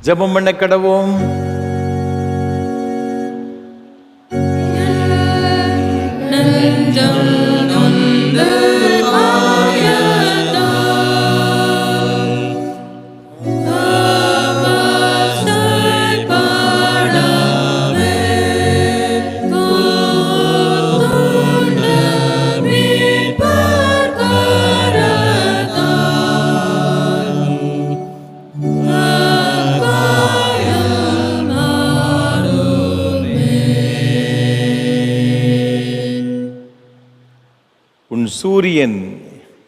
ஜெபம் பண்ண கடவோம். உன் சூரியன்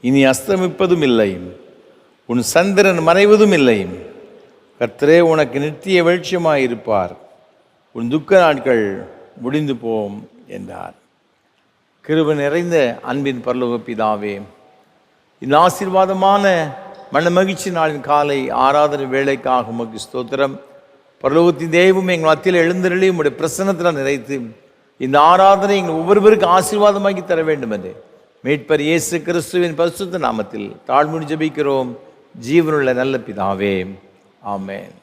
இனி அஸ்தமிப்பதும் இல்லை, உன் சந்திரன் மறைவதும் இல்லை. கர்த்தரே உனக்கு நித்திய வெளிச்சமாயிருப்பார், உன் துக்க நாட்கள் முடிந்து போம் என்றார். கிருபை நிறைந்த அன்பின் பரலோக பிதாவே, இந்த ஆசீர்வாதமான மன மகிழ்ச்சி நாளின் காலை ஆராதனை வேலைக்காக உமக்கு ஸ்தோத்திரம். பரலோகத்தின் தெய்வம் எங்கள் மத்தியில் எழுந்தருளி உம்முடைய பிரசன்னத்தில் நிறைத்து இந்த ஆராதனை எங்கள் ஒவ்வொருவருக்கு ஆசீர்வாதமாக்கி தர வேண்டும் என்று மீட்பர் இயேசு கிறிஸ்துவின் பரிசுத்த நாமத்தில் தாழ்முடி ஜெபிக்கிறோம் ஜீவனுள்ள நல்ல பிதாவே, ஆமென்.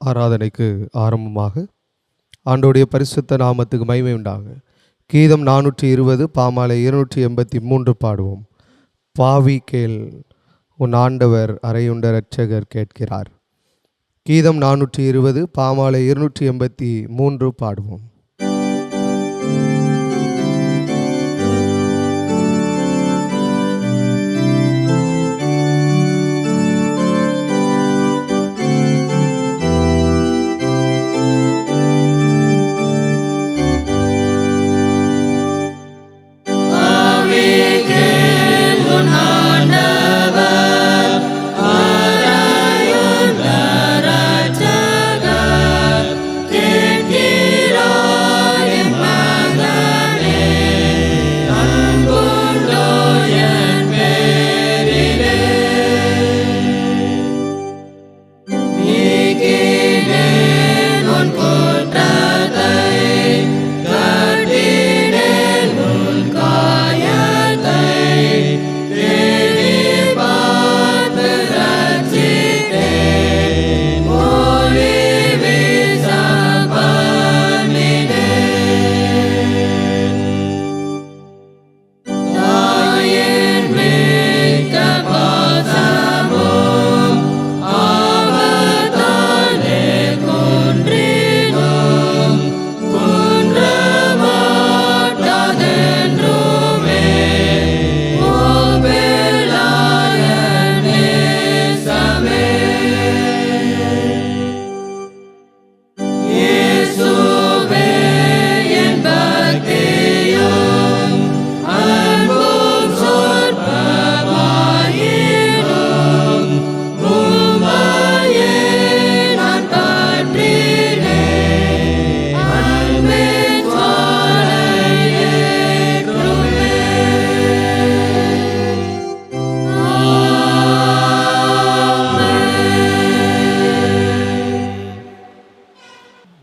ஆராதனைக்கு ஆரம்பமாக ஆண்டோடைய பரிசுத்த நாமத்துக்கு மகிமை உண்டாக. கீதம் 420 பாமாலை 283 பாடுவோம். பாவி கேள், உன் ஆண்டவர் அறையுண்ட இரட்சகர் கேட்கிறார். கீதம் 420 பாமாலை 283 பாடுவோம்.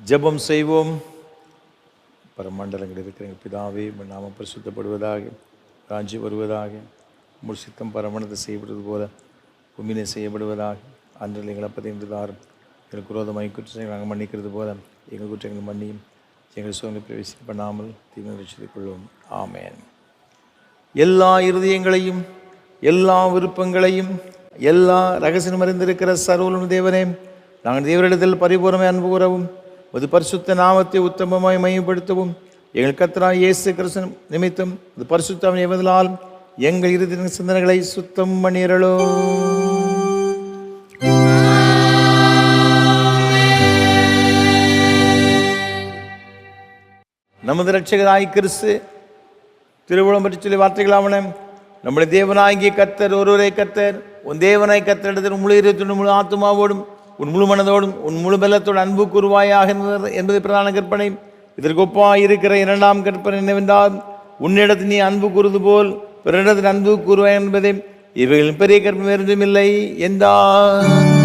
ஜெபம் செய்வோம். பரமண்டலங்கள் இருக்கிற பிதாவே, உம்முடைய நாமம் பரிசுத்தப்படுவதாக, ராஜ்யம் வருவதாக, உம்முடைய சித்தம் பரமண்டலத்தில் செய்யப்படுவது போல பூமியிலே செய்யப்படுவதாக. அன்றில் எங்கள் அப்பத்தை இன்று தாரும், எங்களுக்கு விரோதமாய் குற்றங்களை நாங்கள் மன்னிக்கிறது போல எங்கள் குற்றங்களை மன்னியும், எங்கள் சோதனை பிரவேசிக்க பண்ணாமல் தீமை ரட்சித்துக் கொள்வோம். ஆமென். எல்லா இருதயங்களையும் எல்லா விருப்பங்களையும் எல்லா ரகசியம் அறிந்திருக்கிற சர்வவல்லமை தேவனே, நாங்கள் தேவரிடத்தில் பரிபூர்ணமாய் அன்பு கூறவும் ஒரு பரிசுத்த நாமத்தை உத்தமமாய் மையப்படுத்தவும் எங்கள் கர்த்தராகிய இயேசு கிறிஸ்து நிமித்தம் அது பரிசுத்தம் ஏவதலால் எங்கள் இறுதி சிந்தனைகளை சுத்தம் பண்ணிரளோ. நமது இரட்சகராகிய கிறிஸ்து திருவுளம் பற்றி சொல்லி வார்த்தைகளாவன, நம்முடைய தேவனாகிய கர்த்தர் ஒருவரே கர்த்தர். உன் தேவனாய் கர்த்தரிடத்தில் முழு இருபத்தொன்று முழு ஆத்மாவோடும் உன் முழு மனதோடும் உன் முழு பலத்தோடு அன்பு கூறுவாயாக என்பது பிரதான கற்பனை. இதற்கு ஒப்பாக இருக்கிற இரண்டாம் கற்பனை என்னவென்றால், உன்னிடத்தில் நீ அன்பு கூறுவது போல் பிறரிடத்தில் அன்பு கூறுவாய் என்பதே. இவைகளின் பெரிய கற்பனை வேறொன்றும் இல்லை என்றார்.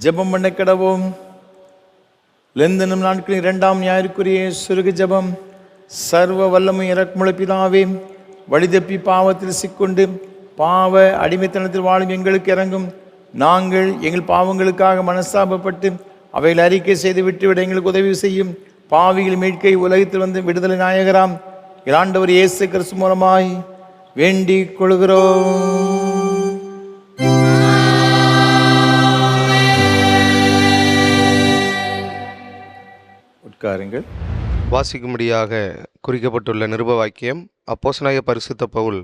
ஜெபம் பண்ண கடவோம். லெந்தனும் நாட்களின் 2ஆம் ஞாயிற்குரிய சுருகு ஜெபம். சர்வ வல்லமை இறக்குமுள்ள பிதாவே, வழிதப்பி பாவத்தில் சிக்கொண்டு பாவ அடிமைத்தனத்தில் வாழும் எங்களுக்கு இறங்கும். நாங்கள் எங்கள் பாவங்களுக்காக மனஸ்தாபப்பட்டு அவைகளை அறிக்கை செய்து விட்டுவிட எங்களுக்கு உதவி செய்யும். பாவிகள் மீட்கை உலகத்தில் வந்து விடுதலை நாயகராம் ஆண்டவர் இயேசு கிறிஸ்து மூலமாய் வேண்டிக் கொள்கிறோம். உட்காருங்கள். வாசிக்கும்படியாக குறிக்கப்பட்டுள்ள நிருப வாக்கியம் அப்போஸ்தலனாகிய பரிசுத்த பவுல்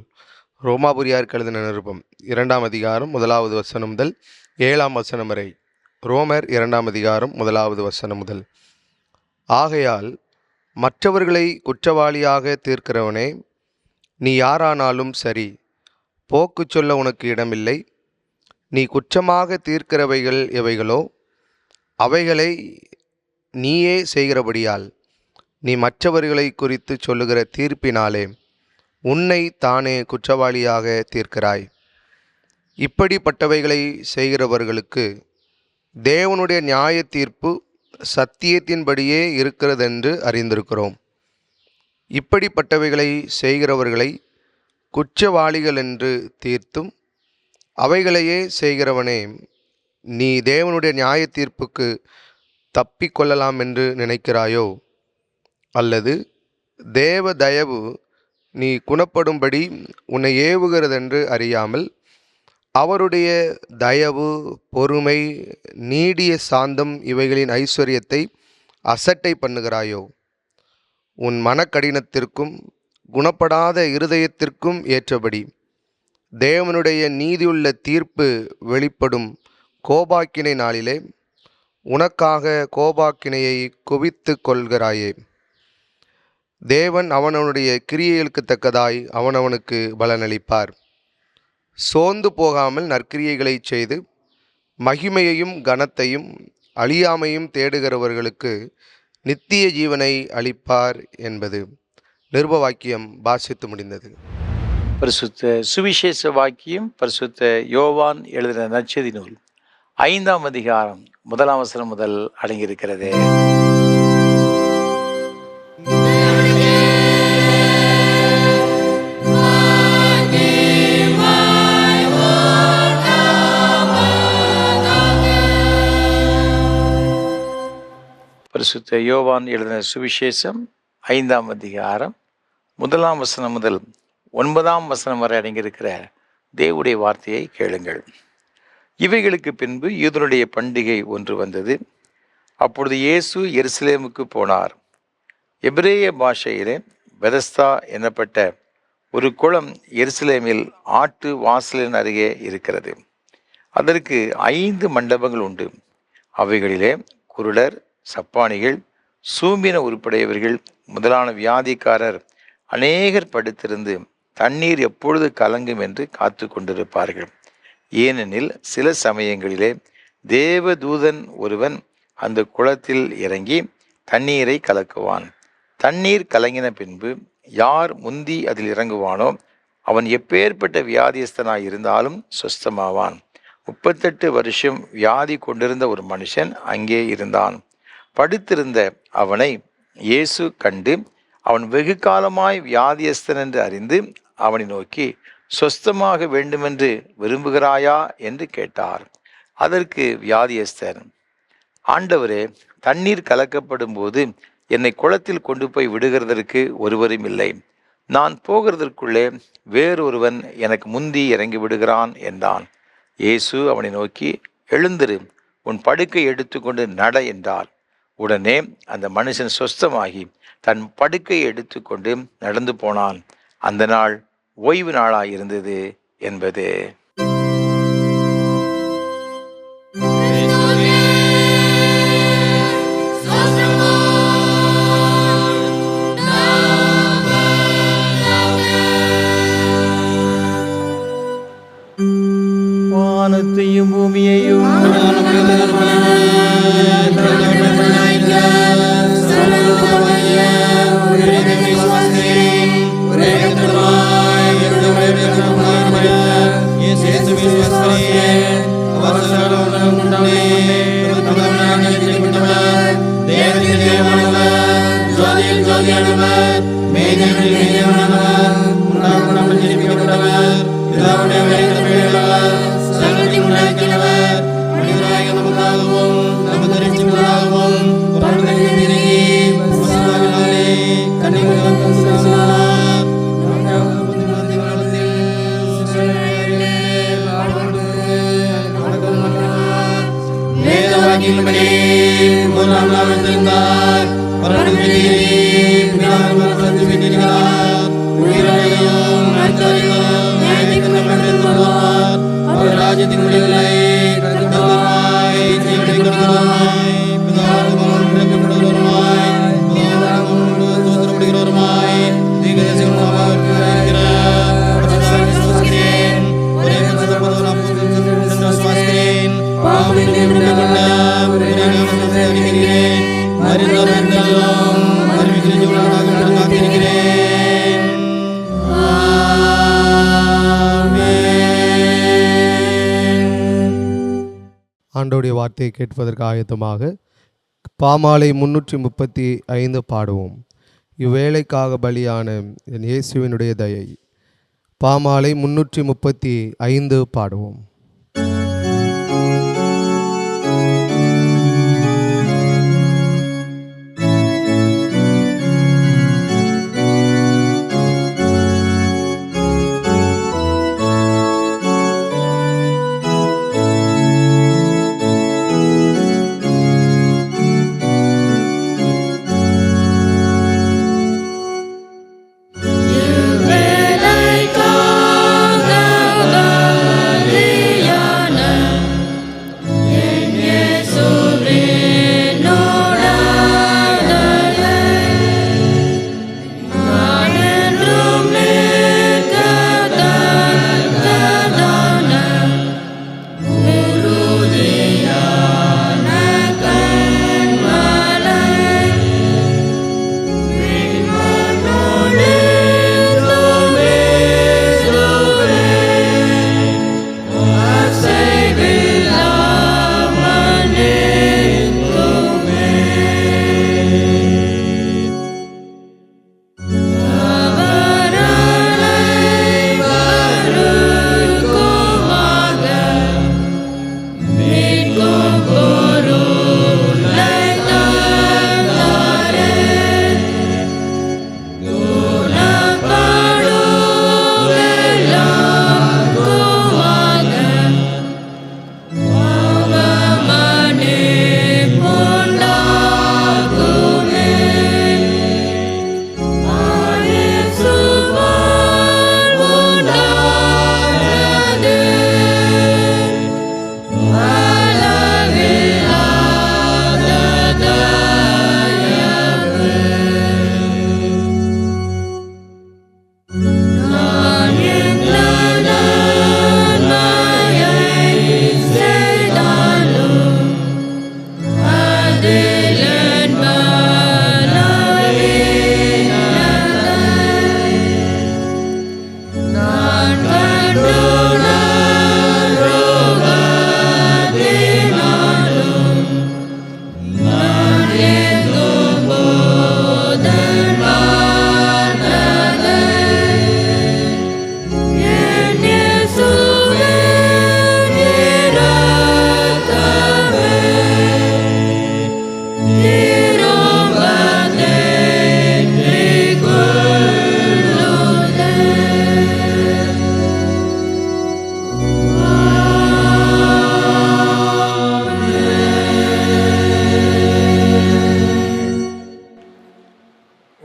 ரோமாபுரியாருக்கு எழுதின நிருபம் 2ஆம் அதிகாரம் 1வது வசனம் முதல் 7ஆம் வசனம் வரை. ரோமர் 2ஆம் அதிகாரம் 1வது வசனம் முதல். ஆகையால் மற்றவர்களை குற்றவாளியாக தீர்க்கிறவனே, நீ யாரானாலும் சரி, போக்கு சொல்ல உனக்கு இடமில்லை. நீ குற்றமாக தீர்க்கிறவைகள் எவைகளோ அவைகளை நீயே செய்கிறபடியால் நீ மற்றவர்களை குறித்து சொல்லுகிற தீர்ப்பினாலே உன்னை தானே குற்றவாளியாக தீர்க்கிறாய். இப்படிப்பட்டவைகளை செய்கிறவர்களுக்கு தேவனுடைய நியாய தீர்ப்பு சத்தியத்தின்படியே இருக்கிறதென்று அறிந்திருக்கிறோம். இப்படிப்பட்டவைகளை செய்கிறவர்களை குற்றவாளிகள் என்று தீர்த்தும் அவைகளையே செய்கிறவனே, நீ தேவனுடைய நியாய தீர்ப்புக்கு தப்பிக்கொள்ளலாம் என்று நினைக்கிறாயோ? அல்லது தேவ தயவு நீ குணப்படும்படி உன்னை ஏவுகிறதென்று அறியாமல் அவருடைய தயவு, பொறுமை, நீடிய சாந்தம் இவைகளின் ஐஸ்வர்யத்தை அசட்டை பண்ணுகிறாயோ? உன் மனக்கடினத்திற்கும் குணப்படாத இருதயத்திற்கும் ஏற்றபடி தேவனுடைய நீதியுள்ள தீர்ப்பு வெளிப்படும் கோபாக்கினை நாளிலே உனக்காக கோபாக்கினையை குவித்து கொள்கிறாயே. தேவன் அவனவனுடைய கிரியைகளுக்கு தக்கதாய் அவனவனுக்கு பலனளிப்பார். சோர்ந்து போகாமல் நற்கிரியைகளை செய்து மகிமையையும் கனத்தையும் அழியாமையும் தேடுகிறவர்களுக்கு நித்திய ஜீவனை அளிப்பார் என்பது. நிருப வாக்கியம் வாசித்து முடிந்தது. பரிசுத்த சுவிசேஷ வாக்கியம் பரிசுத்த யோவான் எழுதின நற்செய்தி நூல் 5ஆம் அதிகாரம் 1ஆம் வசனம் முதல் அடங்கியிருக்கிறது. பரிசுத்த யோவான் எழுதின சுவிசேஷம் 5ஆம் அதிகாரம் 1ஆம் வசனம் முதல் 9ஆம் வசனம் வரை அடங்கியிருக்கிற தேவனுடைய வார்த்தையை கேளுங்கள். இவைகளுக்கு பின்பு யூதருடைய பண்டிகை ஒன்று வந்தது. அப்பொழுது இயேசு எருசலேமுக்கு போனார். எபிரேய பாஷையிலே பெதஸ்தா எனப்பட்ட ஒரு குளம் எருசலேமில் ஆட்டு வாசலின் அருகே இருக்கிறது. அதற்கு 5 மண்டபங்கள் உண்டு. அவைகளிலே குருடர், சப்பானிகள், சூம்பின உருப்படையவர்கள் முதலான வியாதிக்காரர் அநேகர் படுத்திருந்து தண்ணீர் எப்பொழுது கலங்கும் என்று காத்து கொண்டிருப்பார்கள். ஏனெனில் சில சமயங்களிலே தேவதூதன் ஒருவன் அந்த குளத்தில் இறங்கி தண்ணீரை கலக்குவான். தண்ணீர் கலங்கின பின்பு யார் முந்தி அதில் இறங்குவானோ அவன் எப்பேற்பட்ட வியாதியஸ்தனாய் இருந்தாலும் சுஸ்தமாவான். 38 வருஷம் வியாதி கொண்டிருந்த ஒரு மனுஷன் அங்கே இருந்தான். படுத்திருந்த அவனை இயேசு கண்டு அவன் வெகு காலமாய் வியாதியஸ்தன் என்று அறிந்து அவனை நோக்கி, சொஸ்தமாக வேண்டுமென்று விரும்புகிறாயா என்று கேட்டார். அதற்கு வியாதியஸ்தன், ஆண்டவரே, தண்ணீர் கலக்கப்படும் போது என்னை குளத்தில் கொண்டு போய் விடுகிறதற்கு ஒருவரும் இல்லை. நான் போகிறதற்குள்ளே வேறொருவன் எனக்கு முந்தி இறங்கி விடுகிறான் என்றான். இயேசு அவனை நோக்கி, எழுந்திரு, உன் படுக்கை எடுத்துக்கொண்டு நட என்றார். உடனே அந்த மனுஷன் சொஸ்தமாகி தன் படுக்கையை எடுத்துக்கொண்டு நடந்து போனான். அந்த நாள் ஓய்வு நாளாயிருந்தது என்பது. வானத்தையும் பூமியையும் அவசரம் மீட்புகளாகவும் நமது ரட்சிப்புகளாகவும் மூன்றாம் நாள் எழுந்திருந்தார். உயிரையும் மருத்துவரையும் அவர் ராஜ்யத்தின் முடிவுகளை ஆண்டவருடைய வார்த்தையை கேட்பதற்கு ஆயத்தமாக பாமாலை 335 பாடுவோம். இவ்வேளைக்காக பலியான என் இயேசுவினுடைய தயை. பாமாலை 335 பாடுவோம்.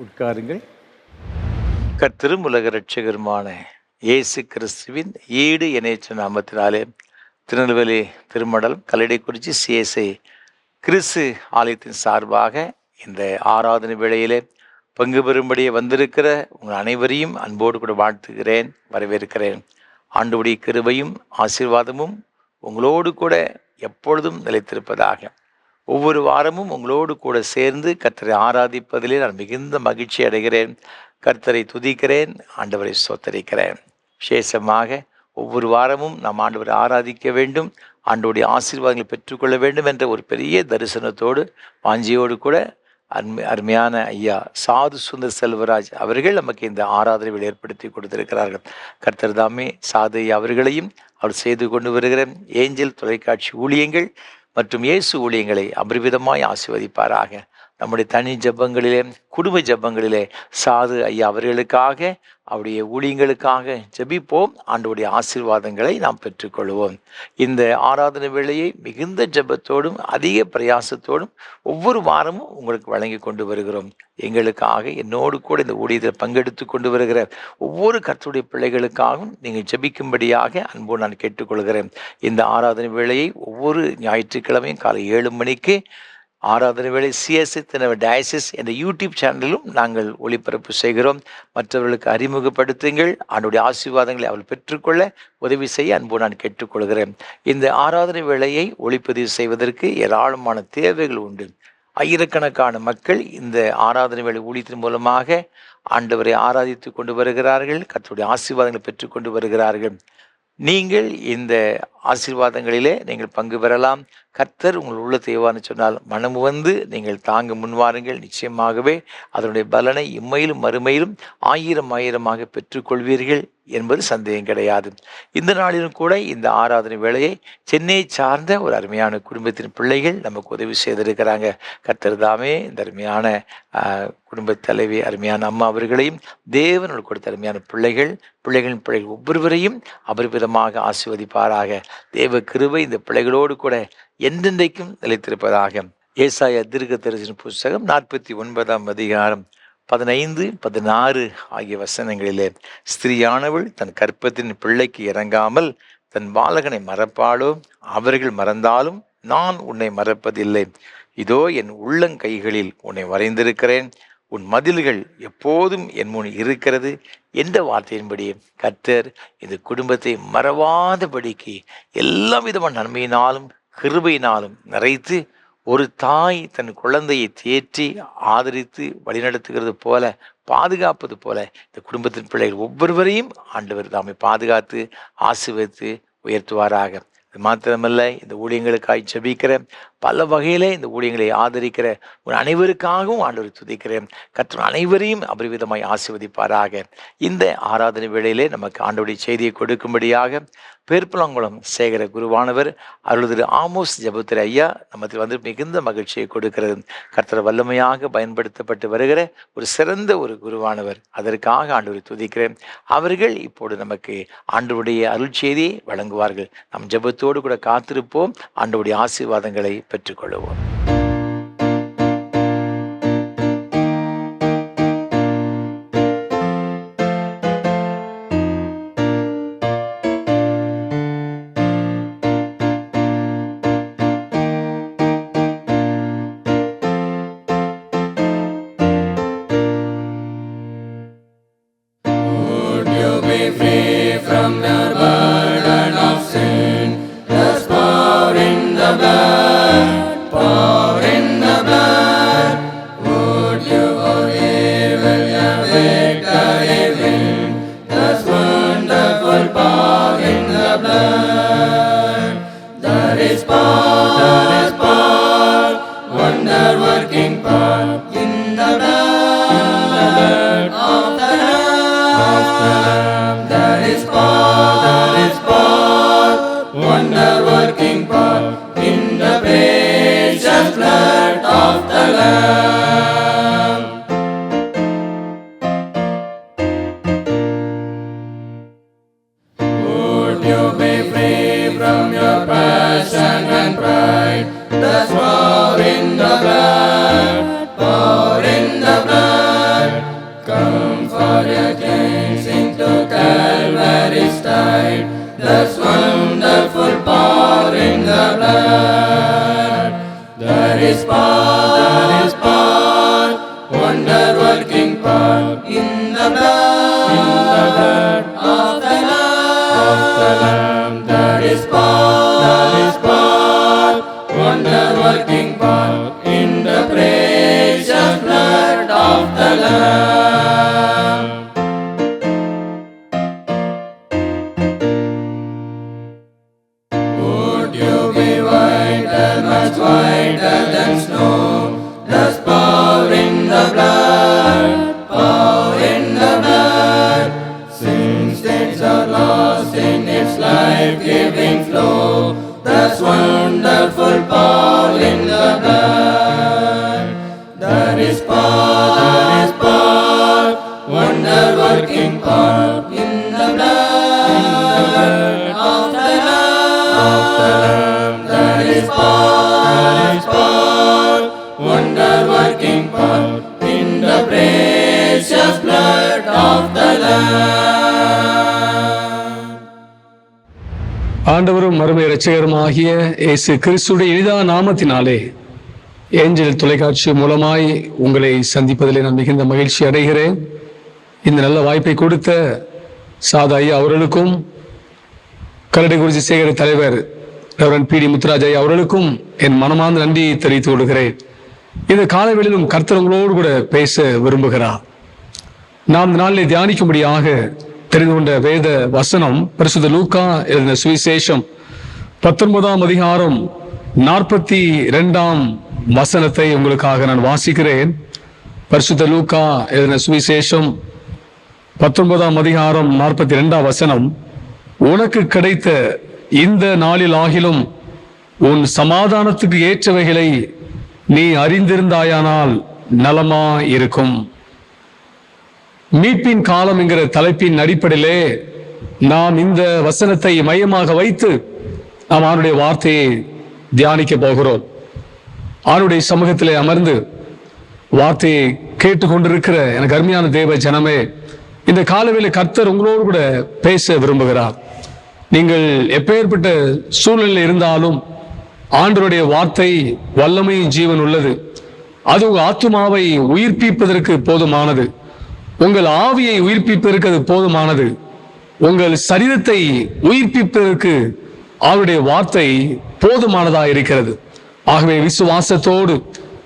உட்காருங்கள். கர்த்தரும் உலக இரட்சகருமான இயேசு கிறிஸ்துவின் ஈடு இணையற்ற நாமத்தினாலே திருநெல்வேலி திருமடல் கல்லடைக்குறிச்சி CSI கிறிஸ்து ஆலயத்தின் சார்பாக இந்த ஆராதனை வேளையிலே பங்கு பெறும்படியே வந்திருக்கிற உங்கள் அனைவரையும் அன்போடு கூட வாழ்த்துகிறேன், வரவேற்கிறேன். ஆண்டவருடைய கிருபையும் ஆசீர்வாதமும் உங்களோடு கூட எப்பொழுதும் நிலைத்திருப்பதாக. ஒவ்வொரு வாரமும் உங்களோடு கூட சேர்ந்து கர்த்தரை ஆராதிப்பதிலே நான் மிகுந்த மகிழ்ச்சி அடைகிறேன். கர்த்தரை துதிக்கிறேன், ஆண்டவரை ஸ்தோத்தரிக்கிறேன். விசேஷமாக ஒவ்வொரு வாரமும் நாம் ஆண்டவரை ஆராதிக்க வேண்டும், ஆண்டவருடைய ஆசீர்வாதங்களை பெற்றுக்கொள்ள வேண்டும் என்ற ஒரு பெரிய தரிசனத்தோடு வாஞ்சியோடு கூட அருமையான ஐயா சாது சுந்தர் செல்வராஜ் அவர்கள் நமக்கு இந்த ஆராதனைகளை ஏற்படுத்தி கொடுத்திருக்கிறார்கள். கர்த்தர் தாமே சாது ஐயா அவர்களையும் அவர் செய்து கொண்டு வருகிற ஏஞ்சல் தொலைக்காட்சி ஊழியங்கள் மற்றும் இயேசு ஊழியங்களை அபரிவிதமாய் ஆசீர்வதிப்பாராக. நம்முடைய தனி ஜெபங்களிலே, குடும்ப ஜெபங்களிலே சாது ஐயா அவர்களுக்காக, அவருடைய ஊழியங்களுக்காக ஜெபிப்போம். ஆண்டவருடைய ஆசீர்வாதங்களை நாம் பெற்றுக்கொள்வோம். இந்த ஆராதனை வேளையை மிகுந்த ஜெபத்தோடும் அதிக பிரயாசத்தோடும் ஒவ்வொரு வாரமும் உங்களுக்கு வழங்கி கொண்டு வருகிறோம். எங்களுக்காக, என்னோடு கூட இந்த ஊழியத்தில் பங்கெடுத்து கொண்டு வருகிற ஒவ்வொரு கர்த்தருடைய பிள்ளைகளுக்காகவும் நீங்கள் ஜெபிக்கும்படியாக அன்போடு நான் கேட்டுக்கொள்கிறேன். இந்த ஆராதனை வேளையை ஒவ்வொரு ஞாயிற்றுக்கிழமையும் காலை 7 மணிக்கு ஆராதனை வேளை சிஎஸ்ஐ டயசிஸ் என்ற யூடியூப் சேனலிலும் நாங்கள் ஒளிபரப்பு செய்கிறோம். மற்றவர்களுக்கு அறிமுகப்படுத்துங்கள். அவனுடைய ஆசீர்வாதங்களை அவள் பெற்றுக்கொள்ள உதவி செய்ய அன்போடு நான் கேட்டுக்கொள்கிறேன். இந்த ஆராதனை வேளையை ஒளிப்பதிவு செய்வதற்கு ஏராளமான தேவைகள் உண்டு. ஆயிரக்கணக்கான மக்கள் இந்த ஆராதனை வேளை ஊழியத்தின் மூலமாக ஆண்டவரை ஆராதித்து கொண்டு வருகிறார்கள். கர்த்தருடைய ஆசீர்வாதங்களை பெற்றுக்கொண்டு வருகிறார்கள். நீங்கள் இந்த ஆசீர்வாதங்களிலே நீங்கள் பங்கு பெறலாம். கர்த்தர் உங்கள் உள்ளத்தை எவ்வாறு சொன்னால் மனம் வந்து நீங்கள் தாங்க முன்வாருங்கள். நிச்சயமாகவே அதனுடைய பலனை இம்மையிலும் மறுமையிலும் ஆயிரமாக பெற்றுக்கொள்வீர்கள் என்பது சந்தேகம் கிடையாது. இந்த நாளிலும் கூட இந்த ஆராதனை வேளையை சென்னையை சார்ந்த ஒரு அருமையான குடும்பத்தின் பிள்ளைகள் நமக்கு உதவி செய்திருக்கிறாங்க. கர்த்தர் தாமே இந்த அருமையான குடும்ப தலைவி அருமையான அம்மா அவர்களையும் தேவனோடு கொடுத்த அருமையான பிள்ளைகளின் பிள்ளைகள் ஒவ்வொருவரையும் அபரிவிதமாக ஆசீர்வதிப்பாராக. தேவ கிருபை இந்த பிள்ளைகளோடு கூட என்றென்றைக்கும் நிலைத்திருப்பதாக. ஏசாயா தீர்க்கதரிசன புஸ்தகம் 49ஆம் அதிகாரம் 15, 16 ஆகிய வசனங்களிலே, ஸ்திரீயானவள் தன் கற்பத்தின் பிள்ளைக்கு இறங்காமல் தன் பாலகனை மறப்பாளோ? அவர்கள் மறந்தாலும் நான் உன்னை மறப்பதில்லை. இதோ என் உள்ளங்கைகளில் உன்னை வரைந்திருக்கிறேன். உன் மதில்கள் எப்போதும் என் முன் இருக்கிறது என்ற வார்த்தையின்படி கர்த்தர் இந்த குடும்பத்தை மறவாதபடிக்கு எல்லா விதமான நன்மையினாலும் கிருபையினாலும் நிறைத்து, ஒரு தாய் தன் குழந்தையை தேற்றி ஆதரித்து வழிநடத்துகிறது போல, பாதுகாப்பது போல இந்த குடும்பத்தின் பிள்ளைகள் ஒவ்வொருவரையும் ஆண்டவர் தாமே பாதுகாத்து ஆசீர்வதித்து உயர்த்துவாராக. அது மாத்திரமல்ல, இந்த ஊழியங்களுக்காய் ஜெபிக்கிற, பல வகையிலே இந்த ஊழியங்களை ஆதரிக்கிற ஒரு அனைவருக்காகவும் ஆண்டவரை துதிக்கிறேன். கர்த்தர் அனைவரையும் அபரிவிதமாய் ஆசீர்வதிப்பாராக. இந்த ஆராதனை வேளையிலே நமக்கு ஆண்டவருடைய செய்தியை கொடுக்கும்படியாக பேர்புலாங்குளம் சேகர குருவானவர் அருள்திரு ஆமோஸ் ஜெபத்திர ஐயா நமக்கு வந்து மிகுந்த மகிழ்ச்சியை கொடுக்கிறது. கர்த்தர் வல்லமையாக பயன்படுத்தப்பட்டு வருகிற ஒரு சிறந்த ஒரு குருவானவர். அதற்காக ஆண்டவரை துதிக்கிறேன். அவர்கள் இப்போது நமக்கு ஆண்டவருடைய அருள் செய்தியை வழங்குவார்கள். நம் ஜெபத்தோடு கூட காத்திருப்போம். ஆண்டவருடைய ஆசீர்வாதங்களை பெற்றுக்கொள்வோம். Life-giving flow, That's wonderful power in the blood. There is power, wonder working power in the blood of the Lamb. There is power, wonder working power in the precious blood of the Lamb. ஆண்டவரும் மறுமை இரட்சகருமாகிய இயேசு கிறிஸ்துடைய இனிதான நாமத்தினாலே angel தொலைக்காட்சி மூலமாய் உங்களை சந்திப்பதிலே நான் மிகுந்த மகிழ்ச்சி அடைகிறேன். இந்த நல்ல வாய்ப்பை கொடுத்த சாதா ஐயா அவர்களுக்கும், கல்லடை குறிச்சி சேகர தலைவர் ரெவரண்ட் பி.டி. முத்துராஜ் ஐயா அவர்களுக்கும் என் மனமார்ந்த நன்றியை தெரிவித்துக் கொள்கிறேன். இந்த காலவெளியிலும் கர்த்தர் உங்களோடு கூட பேச விரும்புகிறார். நாம் இந்த நாளிலே தியானிக்கும்படியாக தெரிந்து கொண்ட வேத வசனம் பரிசுத்த லூக்கா எழுதின சுவிசேஷம் 19ஆம் அதிகாரம் 42ஆம் வசனத்தை உங்களுக்காக நான் வாசிக்கிறேன். பரிசுத்த லூக்கா எழுதின சுவிசேஷம் 19ஆம் அதிகாரம் 42ஆம் வசனம். உனக்கு கிடைத்த இந்த நாளில் ஆகிலும் உன் சமாதானத்துக்கு ஏற்றவைகளை நீ அறிந்திருந்தாயானால் நலமா இருக்கும். மீட்பின் காலம் என்கிற தலைப்பின் அடிப்படையிலே நாம் இந்த வசனத்தை மையமாக வைத்து நாம் அவனுடைய வார்த்தையை தியானிக்க போகிறோம். அவனுடைய சமூகத்திலே அமர்ந்து வார்த்தையை கேட்டுக்கொண்டிருக்கிற எனக்கு அருமையான தேவ ஜனமே, இந்த காலவேளை கர்த்தர் உங்களோடு கூட பேச விரும்புகிறார். நீங்கள் எப்பேற்பட்ட சூழ்நிலையில் இருந்தாலும் ஆண்டவருடைய வார்த்தை வல்லமை ஜீவன் உள்ளது. அது உங்கள் ஆத்துமாவை உயிர்ப்பிப்பதற்கு போதுமானது. உங்கள் ஆவியை உயிர்ப்பிப்பதற்கு அது போதுமானது. உங்கள் சரீரத்தை உயிர்ப்பிப்பதற்கு அவருடைய வார்த்தை போதுமானதா இருக்கிறது. ஆகவே விசுவாசத்தோடு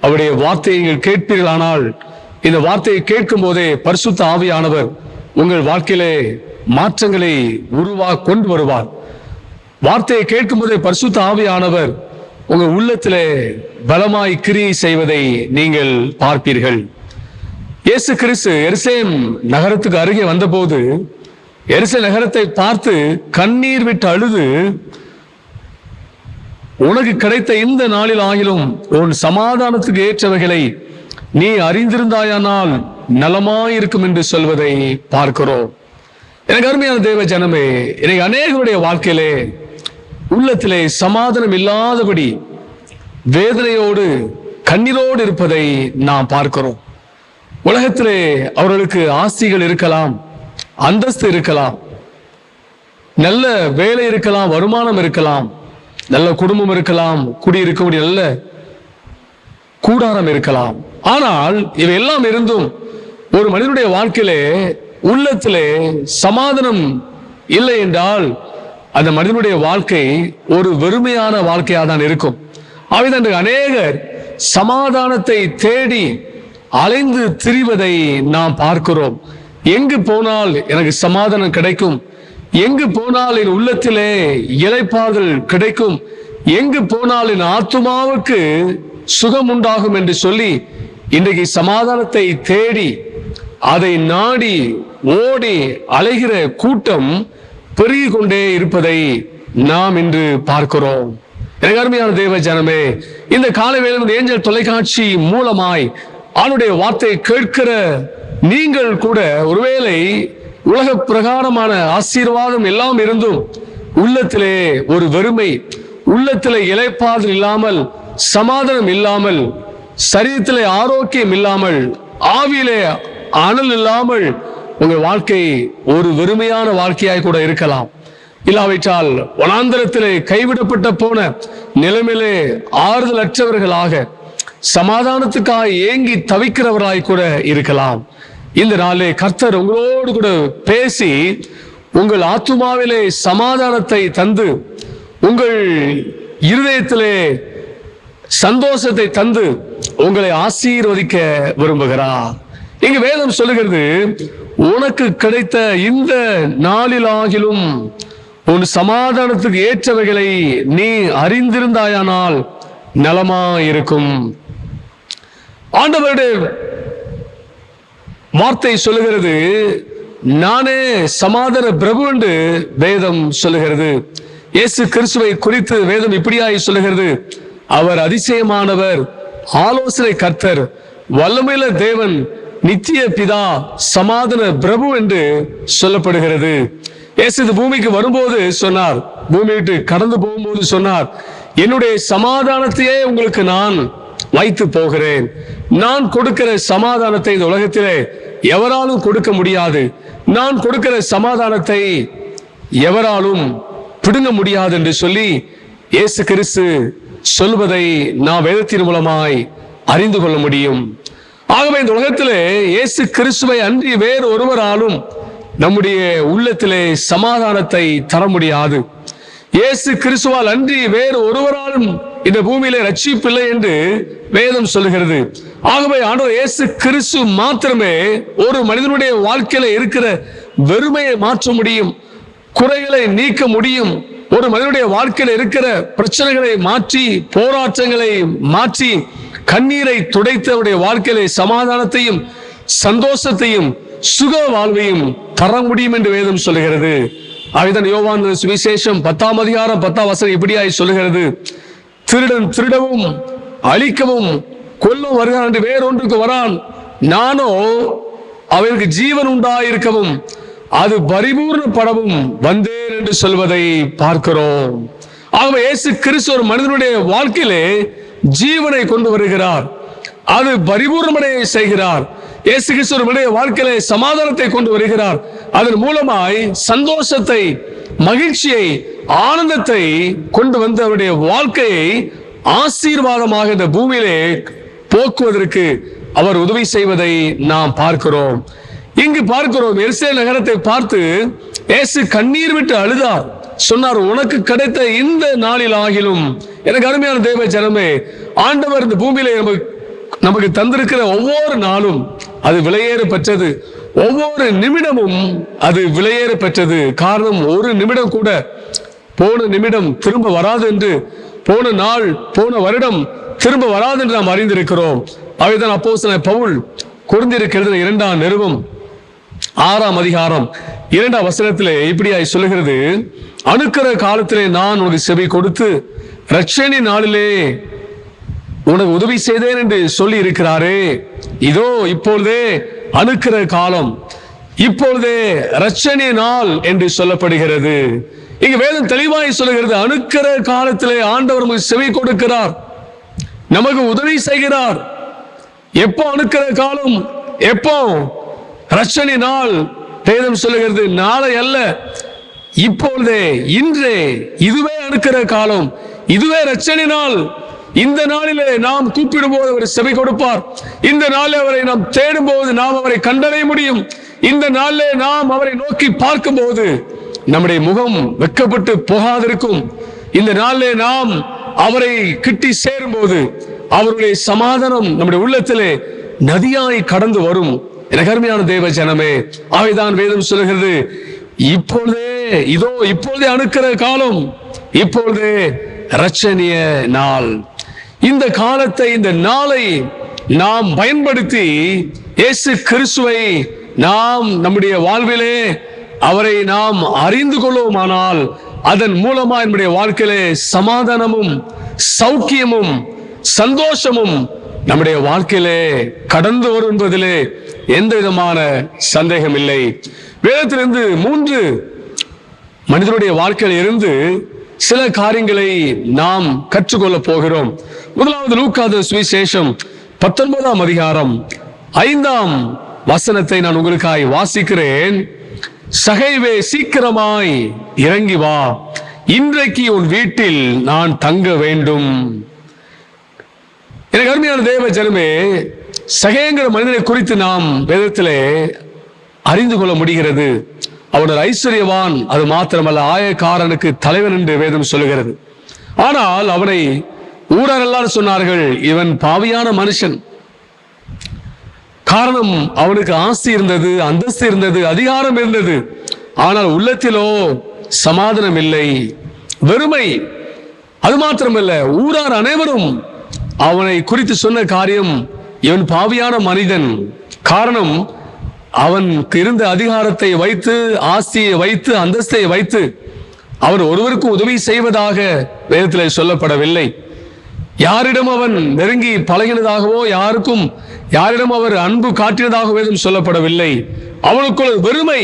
அவருடைய வார்த்தையை நீங்கள் கேட்பீர்களானால், இந்த வார்த்தையை கேட்கும் போதே பரிசுத்த ஆவியானவர் உங்கள் வாழ்க்கையிலே மாற்றங்களை கொண்டு வருவார். வார்த்தையை கேட்கும் போதே பரிசுத்த ஆவியானவர் உங்கள் உள்ளத்திலே பலமாய் கிரியை செய்வதை நீங்கள் பார்ப்பீர்கள். இயேசு கிறிஸ்து எருசலேம் நகரத்துக்கு அருகே வந்தபோது எருசலேம் நகரத்தை பார்த்து கண்ணீர் விட்டு அழுது, உனக்கு கிடைத்த இந்த நாளில் ஆகிலும் உன் சமாதானத்துக்கு ஏற்றவைகளை நீ அறிந்திருந்தாயானால் நலமாயிருக்கும் என்று சொல்வதை பார்க்கிறோம். எனக்கு அருமையான தேவ ஜனமே, எனக்கு அநேகருடைய வாழ்க்கையிலே உள்ளத்திலே சமாதானம் இல்லாதபடி வேதனையோடு கண்ணீரோடு இருப்பதை நாம் பார்க்கிறோம். உலகத்திலே அவர்களுக்கு ஆஸ்திகள் இருக்கலாம், அந்தஸ்து இருக்கலாம், நல்ல வேலை இருக்கலாம், வருமானம் இருக்கலாம், நல்ல குடும்பம் இருக்கலாம், குடியிருக்கக்கூடிய நல்ல கூடாரம் இருக்கலாம். ஆனால் இவையெல்லாம் இருந்தும் ஒரு மனிதனுடைய வாழ்க்கையிலே உள்ளத்திலே சமாதானம் இல்லை என்றால் அந்த மனிதனுடைய வாழ்க்கை ஒரு வெறுமையான வாழ்க்கையாக தான் இருக்கும். அவைதான் அநேகர் சமாதானத்தை தேடி அலைந்து திரிவதை நாம் பார்க்கிறோம். எங்கு போனால் எனக்கு சமாதானம் கிடைக்கும், எங்கு போனால் என் உள்ளத்திலே இளைப்பாறுதல் கிடைக்கும், எங்கு போனால் என் ஆத்துமாவுக்கு சுகம் உண்டாகும் என்று சொல்லி இன்றைக்கு சமாதானத்தை தேடி அதை நாடி ஓடி அலைகிற கூட்டம் பெருகி கொண்டே இருப்பதை நாம் இன்று பார்க்கிறோம். எனக்கு அருமையான தேவ ஜனமே, இந்த காலவேளையில் ஏஞ்சல் தொலைக்காட்சி மூலமாய் அவனுடைய வார்த்தையை கேட்கிற நீங்கள் கூட ஒருவேளை உலக பிரகாரமான ஆசீர்வாதம் எல்லாம் இருந்தும் உள்ளத்திலே ஒரு வெறுமை, உள்ளத்திலே இளைப்பாறுதல் இல்லாமல், சமாதானம் இல்லாமல், சரீரத்திலே ஆரோக்கியம் இல்லாமல், ஆவியிலே அனல் இல்லாமல் உங்கள் வாழ்க்கை ஒரு வெறுமையான வாழ்க்கையாய் கூட இருக்கலாம். இல்லாவிட்டால் வனாந்தரத்திலே கைவிடப்பட்ட போன நிலைமையிலே ஆறுதல் அற்றவர்களாக, சமாதானத்துக்காக ஏங்கி தவிக்கிறவராய் கூட இருக்கலாம். இந்த நாளே கர்த்தர் உங்களோடு கூட பேசி உங்கள் ஆத்துமாவிலே சமாதானத்தை தந்து உங்கள் இருதயத்திலே சந்தோஷத்தை தந்து உங்களை ஆசீர்வதிக்க விரும்புகிறார். இங்கு வேதம் சொல்லுகிறது, உனக்கு கிடைத்த இந்த நாளிலாகிலும் உன் சமாதானத்துக்கு ஏற்றவைகளை நீ அறிந்திருந்தாயானால் நலமா இருக்கும். ஆண்டவருடைய வார்த்தை சொல்லுகிறது, நானே சமாதான பிரபு என்று வேதம் சொல்லுகிறது. இயேசு கிறிஸ்துவை குறித்து வேதம் இப்படியாய் சொல்லுகிறது, அவர் அதிசயமானவர், ஆலோசனை கர்த்தர், வல்லமையுள்ள தேவன், நித்திய பிதா, சமாதான பிரபு என்று சொல்லப்படுகிறது. இயேசு இந்த பூமிக்கு வரும்போது சொன்னார், பூமி விட்டு கடந்து போகும்போது சொன்னார், என்னுடைய சமாதானத்தையே உங்களுக்கு நான் வைத்து போகிறேன். நான் கொடுக்கிற சமாதானத்தை இந்த உலகத்திலே எவராலும் கொடுக்க முடியாது. நான் கொடுக்கிற சமாதானத்தை எவராலும் பிடுங்க முடியாது என்று சொல்லி இயேசு கிறிஸ்து சொல்வதை நாம் வேதத்தின் மூலமாய் அறிந்து கொள்ள முடியும். ஆகவே இந்த உலகத்திலே இயேசு கிறிஸ்துவை அன்றி வேறு ஒருவராலும் நம்முடைய உள்ளத்திலே சமாதானத்தை தர முடியாது. இயேசு கிறிஸ்துவால் அன்றி வேறு ஒருவராலும் இந்த பூமியிலே ரட்சிப்பில்லை என்று வேதம் சொல்லுகிறது. ஆகவே ஆண்டவர் இயேசு கிறிஸ்து மாத்திரமே ஒரு மனிதனுடைய வாழ்க்கையில இருக்கிற வெறுமையை மாற்ற முடியும், குறைகளை நீக்க முடியும். ஒரு மனிதனுடைய வாழ்க்கையில இருக்கிற பிரச்சனைகளை மாற்றி, போராட்டங்களை மாற்றி, கண்ணீரை துடைத்தவருடைய வாழ்க்கையிலே சமாதானத்தையும் சந்தோஷத்தையும் சுக வாழ்வையும் தர முடியும் என்று வேதம் சொல்லுகிறது. ஆகைதான் யோவான் சுவிசேஷம் 10ஆம் அதிகாரம் 10ஆம் வசனம் இப்படியாய் சொல்லுகிறது, திருடன் திருடவும் அழிக்கவும் கொல்லும் வருகிறான் என்று வேறொன்றுக்கு வரான், நானோ அவருக்கு ஜீவன் உண்டாயிருக்கவும் அது பரிபூர்ணப்படவும் வந்தேன் என்று சொல்வதை பார்க்கிறோம். ஆகவே இயேசு கிறிஸ்து ஒரு மனிதனுடைய வாழ்க்கையிலே ஜீவனை கொண்டு வருகிறார், அது பரிபூர்ணமடைய செய்கிறார். இயேசு கிறிஸ்து ஒரு மனிதனுடைய வாழ்க்கையிலே சமாதானத்தை கொண்டு வருகிறார், அதன் மூலமாய் சந்தோஷத்தை, மகிழ்ச்சியை, ஆனந்தத்தை கொண்டு வந்து அவருடைய வாழ்க்கையை ஆசீர்வாதமாக இந்த பூமியிலே போக்குவதற்கு அவர் உதவி செய்வதை நாம் பார்க்கிறோம். இங்கு பார்க்கிறோம், எருசலேம் நகரத்தை பார்த்து இயேசு கண்ணீர் விட்டு அழுதார். சொன்னார், உனக்கு கிடைத்த இந்த நாளில் ஆகிலும். எனக்கு அருமையான தேவ ஜனமே, ஆண்டவர் இந்த பூமியிலே நமக்கு தந்திருக்கிற ஒவ்வொரு நாளும் அது விலையேற பெற்றது, ஒவ்வொரு நிமிடமும் அது விலையேற பெற்றது. காரணம், ஒரு நிமிடம் கூட போன நிமிடம் திரும்ப வராது என்று, போன நாள் போன வருடம் திரும்ப வராது என்று நாம் அறிந்திருக்கிறோம். அவைதான் அப்போஸ்தலனாகிய பவுல் கொரிந்தியருக்கு எழுதின 2ஆம் நிருபம் 6ஆம் அதிகாரம் 2ஆம் வசனத்திலே இப்படியாய் சொல்லுகிறது, அணுக்கிற காலத்திலே நான் உனக்கு செவி கொடுத்து இரட்சணி நாளிலே உனக்கு உதவி செய்தேன் என்று சொல்லி இருக்கிறாரே, இதோ இப்பொழுதே அணுக்கிற காலம், இப்பொழுதே இரட்சணி நாள் என்று சொல்லப்படுகிறது. இங்கு வேதம் தெளிவாய் சொல்லுகிறது, அணுக்கிற காலத்திலே ஆண்டவர் நமக்கு செவி கொடுக்கிறார், நமக்கு உதவி செய்கிறார். எப்போ அணுக்கிற காலம், எப்போ இரட்சணி நாள்? வேதம் சொல்லுகிறது, நாளை அல்ல, இப்பொழுதே, இன்றே, இதுவே அணுக்கிற காலம், இதுவே இரட்சணி நாள். இந்த நாளிலே நாம் கூப்பிடும் போது அவர் செவி கொடுப்பார். இந்த நாளில் அவரை நாம் தேடும் போது நாம் அவரை கண்டடைய முடியும். இந்த நாளிலே நாம் அவரை நோக்கி பார்க்கும் போது நம்முடைய முகம் வெட்கப்பட்டு போகாதிருக்கும். இந்த நாளிலே நாம் அவரை கிட்டி சேரும் போது அவருடைய சமாதானம் நம்முடைய உள்ளத்திலே நதியாய் கடந்து வரும். எனக்கு அருமையான தேவ ஜனமே, ஆகைதான் வேதம் சொல்லுகிறது, இப்பொழுதே, இதோ இப்பொழுதே அணுக்கிற காலம், இப்பொழுதே இரட்சணிய நாள். இந்த காலத்தை, இந்த நாளை நாம் பயன்படுத்தி இயேசு கிறிஸ்துவை நாம் நம்முடைய வாழ்விலே அவரை நாம் அறிந்து கொள்வோமானால், அதன் மூலமா நம்முடைய வாழ்க்கையிலே சமாதானமும் சௌக்கியமும் சந்தோஷமும் நம்முடைய வாழ்க்கையிலே கடந்து வரும் என்பதிலே எந்த விதமான சந்தேகம் இல்லை. வேதத்திலிருந்து 3 மனிதனுடைய வாழ்க்கையில் இருந்து சில காரியங்களை நாம் கற்றுக்கொள்ள போகிறோம். முதலாவது லூக்கா சுவிசேஷம் 19ஆம் அதிகாரம் 5ஆம் வசனத்தை நான் உங்களுக்காய் வாசிக்கிறேன். சகைவே, சீக்கிரமாய் இறங்கி வா, இன்றைக்கு உன் வீட்டில் நான் தங்க வேண்டும். எனக்கு அருமையான தேவ ஜனமே, சகைங்கிற மனிதனை குறித்து நாம் வேதத்திலே அறிந்து கொள்ள முடிகிறது. அவன் ஒரு ஐஸ்வர்யவான், அது மாத்திரமல்ல ஆயக்காரனுக்கு தலைவன் என்று வேதம் சொல்லுகிறது. ஆனால் அவனை ஊரார் எல்லாரும் சொன்னார்கள், இவன் பாவியான மனுஷன். காரணம், அவனுக்கு ஆஸ்தி இருந்தது, அந்தஸ்து இருந்தது, அதிகாரம் இருந்தது. ஆனால் உள்ளத்திலோ சமாதானம் இல்லை, வெறுமை. அது மாத்திரமல்ல, ஊரார் அனைவரும் அவனை குறித்து சொன்ன காரியம், இவன் பாவியான மனிதன். காரணம், அவனுக்கு இருந்த அதிகாரத்தை வைத்து, ஆஸ்தியை வைத்து, அந்தஸ்தை வைத்து அவர் ஒருவருக்கு உதவி செய்வதாக வேதத்தில் சொல்லப்படவில்லை. யாரிடம் அவன் நெருங்கி பழகினதாகவோ யாரிடம் அவர் அன்பு காட்டினதாக வேதம் சொல்லப்படவில்லை. அவனுக்குள் வெறுமை.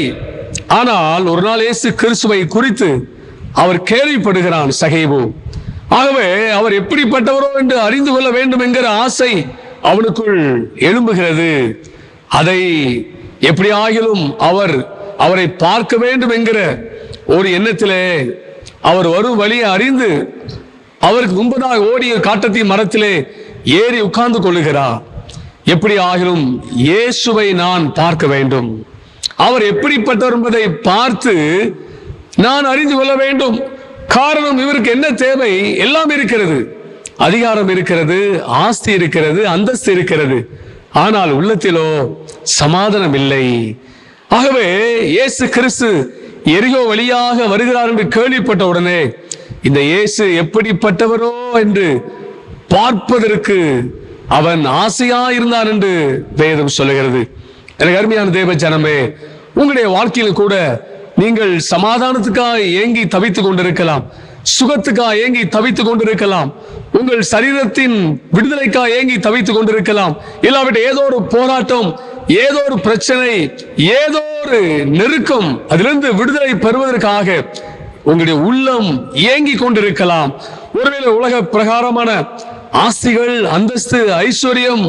ஆனால் ஒரு நாள் இயேசு கிறிஸ்துவை குறித்து அவர் கேள்விப்படுகிறான் சகேபு. ஆகவே அவர் எப்படிப்பட்டவரோ என்று அறிந்து கொள்ள வேண்டும் என்கிற ஆசை அவனுக்குள் எழும்புகிறது. அதை எப்படியாகிலும் அவரை பார்க்க வேண்டும் என்கிற ஒரு எண்ணத்திலே அவர் வரும் வழியை அறிந்து அவருக்கு முன்பதாக ஓடிய காட்டத்தி மரத்திலே ஏறி உட்கார்ந்து கொள்ளுகிறார். எப்படி ஆகிலும் இயேசுவை நான் பார்க்க வேண்டும், அவர் எப்படிப்பட்டவர் என்பதை பார்த்து நான் அறிந்து கொள்ள வேண்டும். காரணம், இவருக்கு என்ன தேவை? எல்லாம் இருக்கிறது, அதிகாரம் இருக்கிறது, ஆஸ்தி இருக்கிறது, அந்தஸ்து இருக்கிறது. ஆனால் உள்ளத்திலோ சமாதானம் இல்லை. ஆகவே இயேசு கிறிஸ்து எரிகோ வழியாக வருகிறார் என்று கேள்விப்பட்ட உடனே இந்த இயேசு எப்படிப்பட்டவரோ என்று பார்ப்பதற்கு அவன் ஆசையா இருந்தான் என்று வேதம் சொல்லுகிறது. எனக்கு அருமையான தேவ ஜனமே, உங்களுடைய வாழ்க்கையில் கூட நீங்கள் சமாதானத்துக்காக ஏங்கி தவித்துக் கொண்டிருக்கலாம், சுகத்துக்காக ஏங்கி தவித்துக் கொண்டிருக்கலாம், உங்கள் சரீரத்தின் விடுதலைக்காக ஏங்கி தவித்துக் கொண்டிருக்கலாம். இல்லாவிட்ட ஏதோ ஒரு போராட்டம், ஏதோ ஒரு பிரச்சனை, ஏதோ ஒரு நெருக்கம், அதிலிருந்து விடுதலை பெறுவதற்காக உங்களுடைய உள்ளம் ஏங்கி கொண்டிருக்கலாம். ஒருவேளை உலக பிரகாரமான ஆஸ்திகள், அந்தஸ்து, ஐஸ்வர்யம்,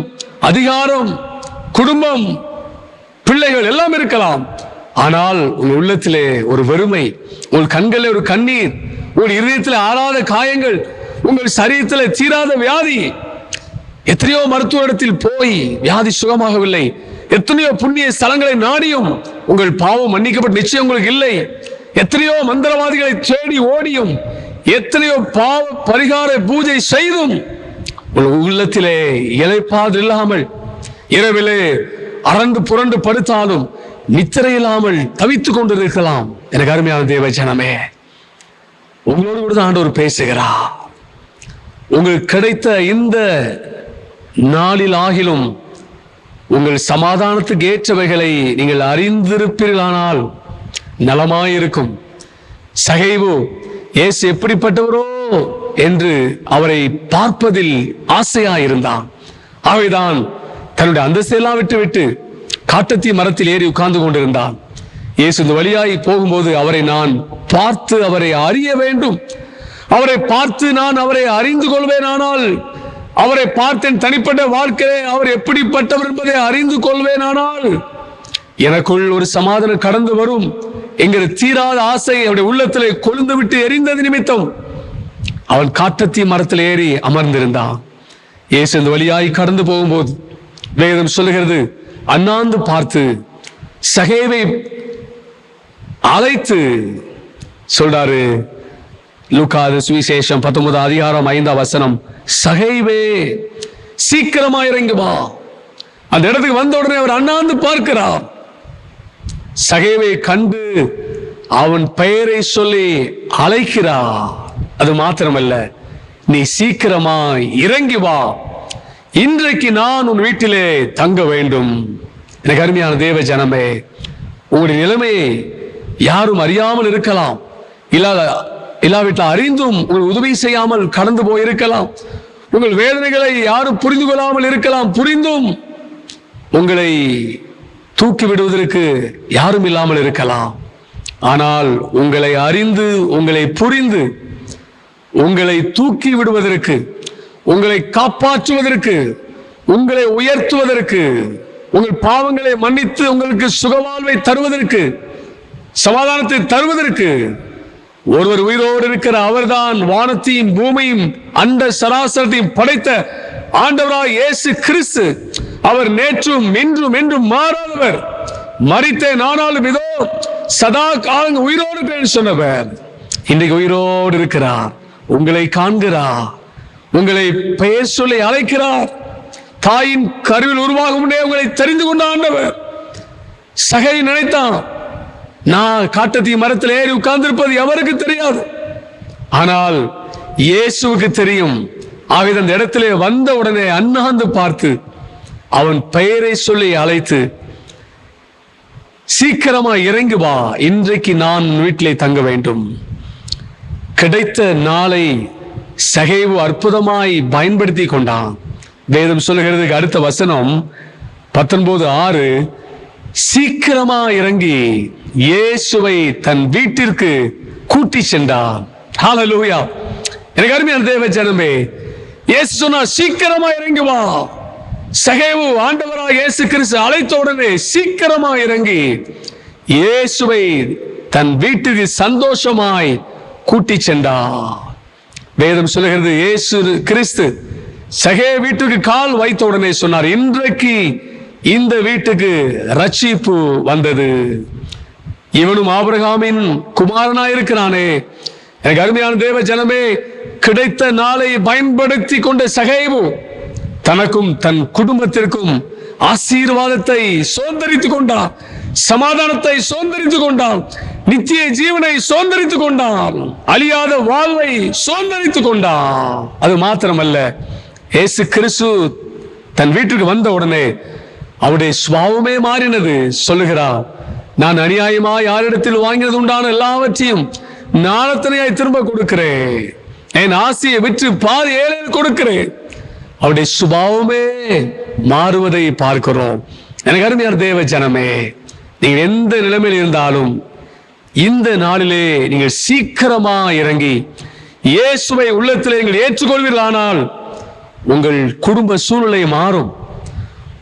அதிகாரம், குடும்பம், பிள்ளைகள் எல்லாம் இருக்கலாம். ஆனால் உங்கள் உள்ளத்திலே ஒரு வெறுமை, உங்கள் கண்களில் ஒரு கண்ணீர், உங்கள் இதயத்தில் ஆறாத காயங்கள், உங்கள் சரீரத்தில் தீராத வியாதி. எத்தனையோ மருத்துவரிடத்தில் போய் வியாதி சுகமாகவில்லை. எத்தனையோ புண்ணிய ஸ்தலங்களை நாடியும் உங்கள் பாவம் மன்னிக்கப்பட்ட நிச்சயம் உங்களுக்கு இல்லை. எத்தனையோ மந்திரவாதிகளை தேடி ஓடியும், எத்தனையோ பாவ பரிகார பூஜை செய்தும் உள்ளத்திலே இளைப்பாது இல்லாமல், இரவிலே அரண்டு புரண்டு படுத்தாலும் நித்திரை இல்லாமல் தவித்துக் கொண்டிருக்கலாம். எனக்கு அருமையான தேவ ஜனமே, உங்களோடு கூட ஆண்டவர் பேசுகிறார். உங்களுக்கு கிடைத்த இந்த நாளில் ஆகிலும் உங்கள் சமாதானத்துக்கு ஏற்றவைகளை நீங்கள் அறிந்திருப்பீர்களானால் நலமாயிருக்கும். சகேபு இயேசு எப்படிப்பட்டவரோ என்று அவரை பார்ப்பதில் ஆசையாயிருந்தான். ஆகவேதான் தன்னுடைய அந்தஸ்தையெல்லாம் விட்டு காட்டத்தி மரத்தில் ஏறி உட்கார்ந்து கொண்டிருந்தான். இயேசு இந்த வழியாய் போகும்போது அவரை நான் பார்த்து அவரை அறிய வேண்டும், அவரை பார்த்து நான் அவரை அறிந்து கொள்வேன். ஆனால் அவரை பார்த்தேன் தனிப்பட்ட வாழ்க்கையை அவர் எப்படிப்பட்டவர் என்பதை அறிந்து கொள்வேன். ஆனால் எனக்குள் ஒரு சமாதானம் கடந்து வரும் என்கிற தீராத ஆசை அவருடைய உள்ளத்திலே கொழுந்து விட்டு எரிந்தது நிமித்தம் அவன் காட்டத்தி மரத்தில் ஏறி அமர்ந்திருந்தான். இயேசு இந்த வழியாய் கடந்து போகும்போது வேதம் சொல்லுகிறது, அண்ணாந்து பார்த்து சகேவை அழைத்து சொல்றாரு. லூக்காது சுவிசேஷம் 19 அதிகாரம் 5 வசனம், சகேவே சீக்கிரமா இறங்கி வா. அந்த இடத்துக்கு வந்த உடனே அவர் அண்ணாந்து பார்க்கிறார். சகேவை கண்டு அவன் பெயரை சொல்லி அழைக்கிறார். அது மாத்திரமல்ல, நீ சீக்கிரமா இறங்கி வா, இன்றைக்கு நான் உன் வீட்டிலே தங்க வேண்டும். எனக்கு அருமையான தேவ ஜனமே, உங்களுடைய நிலைமையை யாரும் அறியாமல் இருக்கலாம், இல்லாவிட்டால் அறிந்தும் உங்கள் உதவி செய்யாமல் கடந்து போயிருக்கலாம். உங்கள் வேதனைகளை யாரும் புரிந்து கொள்ளாமல் இருக்கலாம், புரிந்தும் உங்களை தூக்கி விடுவதற்கு யாரும் இல்லாமல் இருக்கலாம். ஆனால் உங்களை அறிந்து, உங்களை புரிந்து, உங்களை தூக்கி விடுவதற்கு, உங்களை காப்பாற்றுவதற்கு, உங்களை உயர்த்துவதற்கு, உங்கள் பாவங்களை மன்னித்து உங்களுக்கு சுகவாழ்வை தருவதற்கு, சமாதானத்தை தருவதற்கு ஒருவர் உயிரோடு இருக்கிற அவர்தான் வானத்தையும் பூமியும் அண்ட சராசரத்தையும் படைத்த ஆண்டவராய் இயேசு கிறிஸ்து. அவர் நேற்றும் இன்றும் என்றும் மாறாதவர். மரித்தேன் ஆனாலும் இதோ சதா காலம் உயிரோடு இருக்கிறேன் சொன்னவர் இன்றைக்கு உயிரோடு இருக்கிறார். உங்களை காண்கிறார், உங்களை பெயர் சொல்லி அழைக்கிறார். தாயின் கருவில் உருவாகும் முன்னே உங்களை தெரிந்து கொண்ட ஆண்டவர். சகை நினைத்தான், நான் காட்டத்தி மரத்தில் ஏறி உட்கார்ந்திருப்பது எவருக்கு தெரியாது, ஆனால் இயேசுவுக்கு தெரியும். ஆகிய அந்த இடத்திலே வந்த உடனே அண்ணாந்து பார்த்து அவன் பெயரை சொல்லி அழைத்து, சீக்கிரமா இறங்கி வா, இன்றைக்கு நான் வீட்டிலே தங்க வேண்டும். கிடைத்த நாளை சகேவு அற்புதமாய் பயன்படுத்தி கொண்டான். வேதம் சொல்லுகிறதுக்கு அடுத்த வசனம் 19:6, சீக்கிரமா இறங்கி இயேசுவை தன் வீட்டிற்கு கூட்டி சென்றான். ஹல்லேலூயா. எனக்கு அருமையான தேவ ஜனமே, இயேசு சொன்னார், சீக்கிரமா இறங்கி வா. சகேவு ஆண்டவராக இயேசு கிறிஸ்து அழைத்த உடனே சீக்கிரமா இறங்கி இயேசுவை தன் வீட்டுக்கு சந்தோஷமாய் கூட்டி சென்றார். வேதம் சொல்லுகிறது, இயேசு கிறிஸ்து சகே வீட்டுக்கு கால் வைத்த உடனே சொன்னார், இன்றைக்கு இந்த வீட்டுக்கு ரட்சிப்பு வந்தது. இவனும் ஆபிரகாமின் குமாரனாயிருக்கிறானே. எனக்கு அருமையான தேவ ஜனமே, கிடைத்த நாளை பயன்படுத்தி கொண்ட சகேவு தனக்கும் தன் குடும்பத்திற்கும் ஆசீர்வாதத்தை சுதந்தரித்துக் கொண்டான், சமாதானத்தை சுதந்தரித்துக் கொண்டான், நித்திய ஜீவனை சுதந்தரித்துக் கொண்டான், அழியாத வாழ்வை சுதந்தரித்துக் கொண்டான். அது மாத்திரமல்ல, இயேசு கிறிஸ்து தன் வீட்டுக்கு வந்த உடனே அவருடைய சுபாவமே மாறினது. சொல்லுகிறார், நான் அநியாயமா யாரிடத்தில் வாங்கினது உண்டான எல்லாவற்றையும் நாளத்தனையாய் திரும்ப கொடுக்கிறேன், என் ஆசையை விற்று பாதி ஏழையில் கொடுக்கிறேன். அவருடைய சுபாவமே மாறுவதை பார்க்கிறோம். எனக்கு அருமையான தேவ ஜனமே, நீங்கள் எந்த நிலைமையில் இருந்தாலும் இந்த நாளிலே நீங்கள் சீக்கிரமா இறங்கி இயேசுவை உள்ளத்திலே நீங்கள் ஏற்றுக்கொள்வீர்களானால் உங்கள் குடும்ப சூழ்நிலை மாறும்,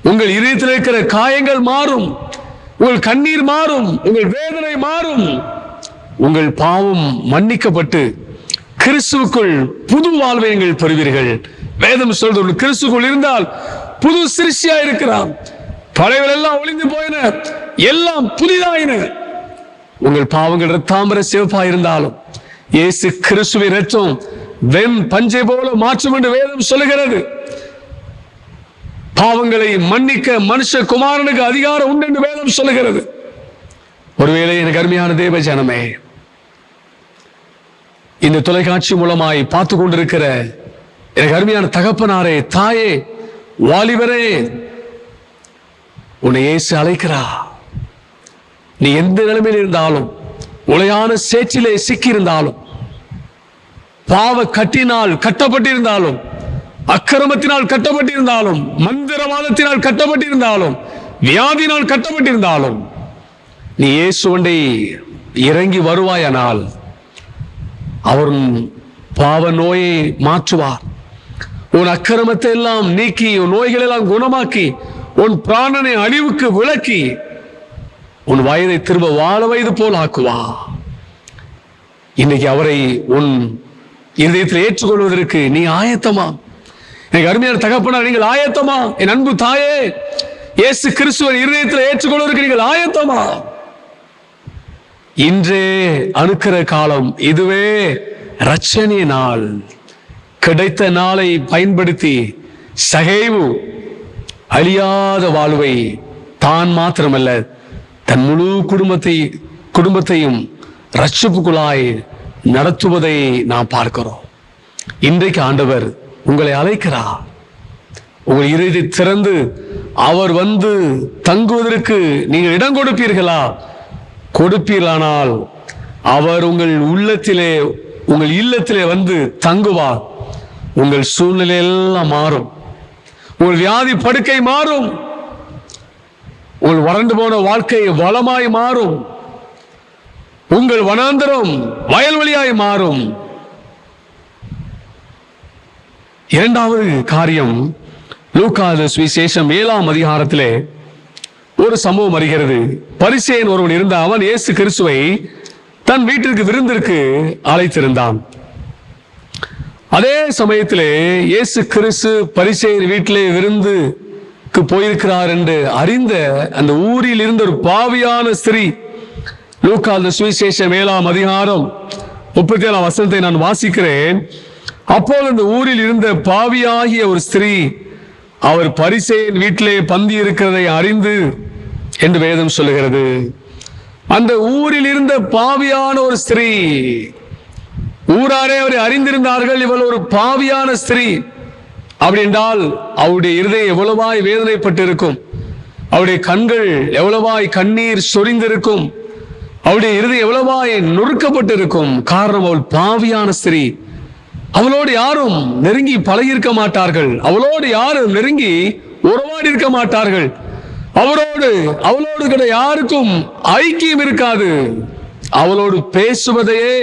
உங்கள் இதயத்தில் இருக்கிற காயங்கள் மாறும், உங்கள் கண்ணீர் மாறும், உங்கள் வேதனை மாறும், உங்கள் பாவம் மன்னிக்கப்பட்டு கிறிஸ்துவுக்குள் புது வாழ்வை நீங்கள் பெறுவீர்கள். வேதம் சொல்றது, கிறிஸ்துக்குள் இருந்தால் புது சிருஷ்டியா இருக்கிறான், பழையவர்கள் எல்லாம் ஒளிந்து போயின, எல்லாம் புதிதாயின. உங்கள் பாவங்கள் இரத்தாம்பர சிவப்பா இருந்தாலும் இயேசு கிறிஸ்துவின் இரத்தம் வெண் பஞ்சை போல மாற்றும் என்று வேதம் சொல்லுகிறது. பாவங்களை மன்னிக்க மனுஷ குமாரனுக்கு அதிகாரம் உண்டு என்று வேதம் சொல்லுகிறது. ஒருவேளை எனக்கு அருமையான தேவ ஜனமே, இந்த தொலைக்காட்சி மூலமாய் பார்த்து கொண்டிருக்கிற எனக்கு அருமையான தகப்பனாரே, தாயே, வாலிபரே, உன்னை இயேசு அழைக்கிறா. நீ எந்த நிலைமையில் இருந்தாலும், உளையான சேற்றிலே சிக்கி இருந்தாலும், பாவ கட்டினால் கட்டப்பட்டிருந்தாலும், அக்கிரமத்தினால் கட்டப்பட்டிருந்தாலும், மந்திரவாதத்தினால் கட்டப்பட்டிருந்தாலும், வியாதினால் கட்டப்பட்டிருந்தாலும், நீ இயேசுவண்டை இறங்கி வருவாயானால் அவர் பாவ நோயை மாற்றுவார். உன் அக்கிரமத்தை எல்லாம் நீக்கி, உன் நோய்கள் எல்லாம் குணமாக்கி, உன் பிராணனை அழிவுக்கு விலக்கி, உன் வயதை திரும்ப வாழ வயது போல் ஆக்குவா. இன்னைக்கு அவரை உன் இதயத்தில் ஏற்றுக்கொள்வதற்கு நீ ஆயத்தமா? எனக்கு அருமையான தகப்பனார், நீங்கள் ஆயத்தமா? என் அன்பு தாயே, இயேசு கிறிஸ்துவை இதயத்தில் ஏற்றுக்கொள்வதற்கு நீங்கள் ஆயத்தமா? இன்றே அணுக்கிற காலம், இதுவே ரட்சணிய நாள். கிடைத்த நாளை பயன்படுத்தி சகேவு அழியாத வாழ்வை தான் மாத்திரமல்ல தன் முழு குடும்பத்தையும் ரட்சிப்புக்குள்ளாய் நடத்துவதை நாம் பார்க்கிறோம். இன்றைக்கு ஆண்டவர் உங்களை அழைக்கிறார். உங்கள் இதயத்தை திறந்து அவர் வந்து தங்குவதற்கு நீங்கள் இடம் கொடுப்பீர்களா? கொடுப்பீர்களானால் அவர் உங்கள் உள்ளத்திலே, உங்கள் இல்லத்திலே வந்து தங்குவார். உங்கள் சூழ்நிலை எல்லாம் மாறும், உங்கள் வியாதி படுக்கை மாறும், உங்கள் வறண்டு போன வாழ்க்கை வளமாய் மாறும், உங்கள் வனாந்தரம் வயல்வெளியாய் மாறும். இரண்டாவது காரியம், லூக்கா சுவிசேஷம் 7ஆம் அதிகாரத்திலே ஒரு சம்பவம் வருகிறது. பரிசேயன் ஒருவன் இருந்த, அவன் இயேசு கிறிஸ்துவை தன் வீட்டிற்கு விருந்திற்கு அழைத்திருந்தான். அதே சமயத்திலே இயேசு கிறிஸ்து பரிசேயன் வீட்டிலே விருந்துக்கு போயிருக்கிறார் என்று அறிந்த அந்த ஊரில் இருந்த ஒரு பாவியான ஸ்திரீ, லூக்கா சுவிசேஷம் 7ஆம் அதிகாரம் 37ஆம் வசனத்தை நான் வாசிக்கிறேன். அப்போது அந்த ஊரில் இருந்த பாவியாகிய ஒரு ஸ்திரீ அவர் பரிசேயன் வீட்டிலே பந்தி இருக்கிறதை அறிந்து என்று வேதம் சொல்லுகிறது. அந்த ஊரில் இருந்த பாவியான ஒரு ஸ்திரீ, ஊராரே அவரை அறிந்திருந்தார்கள், இவள் ஒரு பாவியான ஸ்திரீ. அப்படி என்றால் அவருடைய இருதயம் எவ்வளவாய் வேதனைப்பட்டிருக்கும், அவருடைய கண்கள் எவ்வளவாய் கண்ணீர் சொரிந்திருக்கும், அவளுடைய இருதயம் எவ்வளவாய் நொறுக்கப்பட்டு இருக்கும். காரணம், அவள் பாவியான ஸ்திரீ. அவளோடு யாரும் நெருங்கி பழகி இருக்க மாட்டார்கள். அவளோடு யாரும் நெருங்கி உறவாடி இருக்க மாட்டார்கள். அவளோடு கூட யாருக்கும் ஐக்கியம் இருக்காது. அவளோடு பேசுவதையே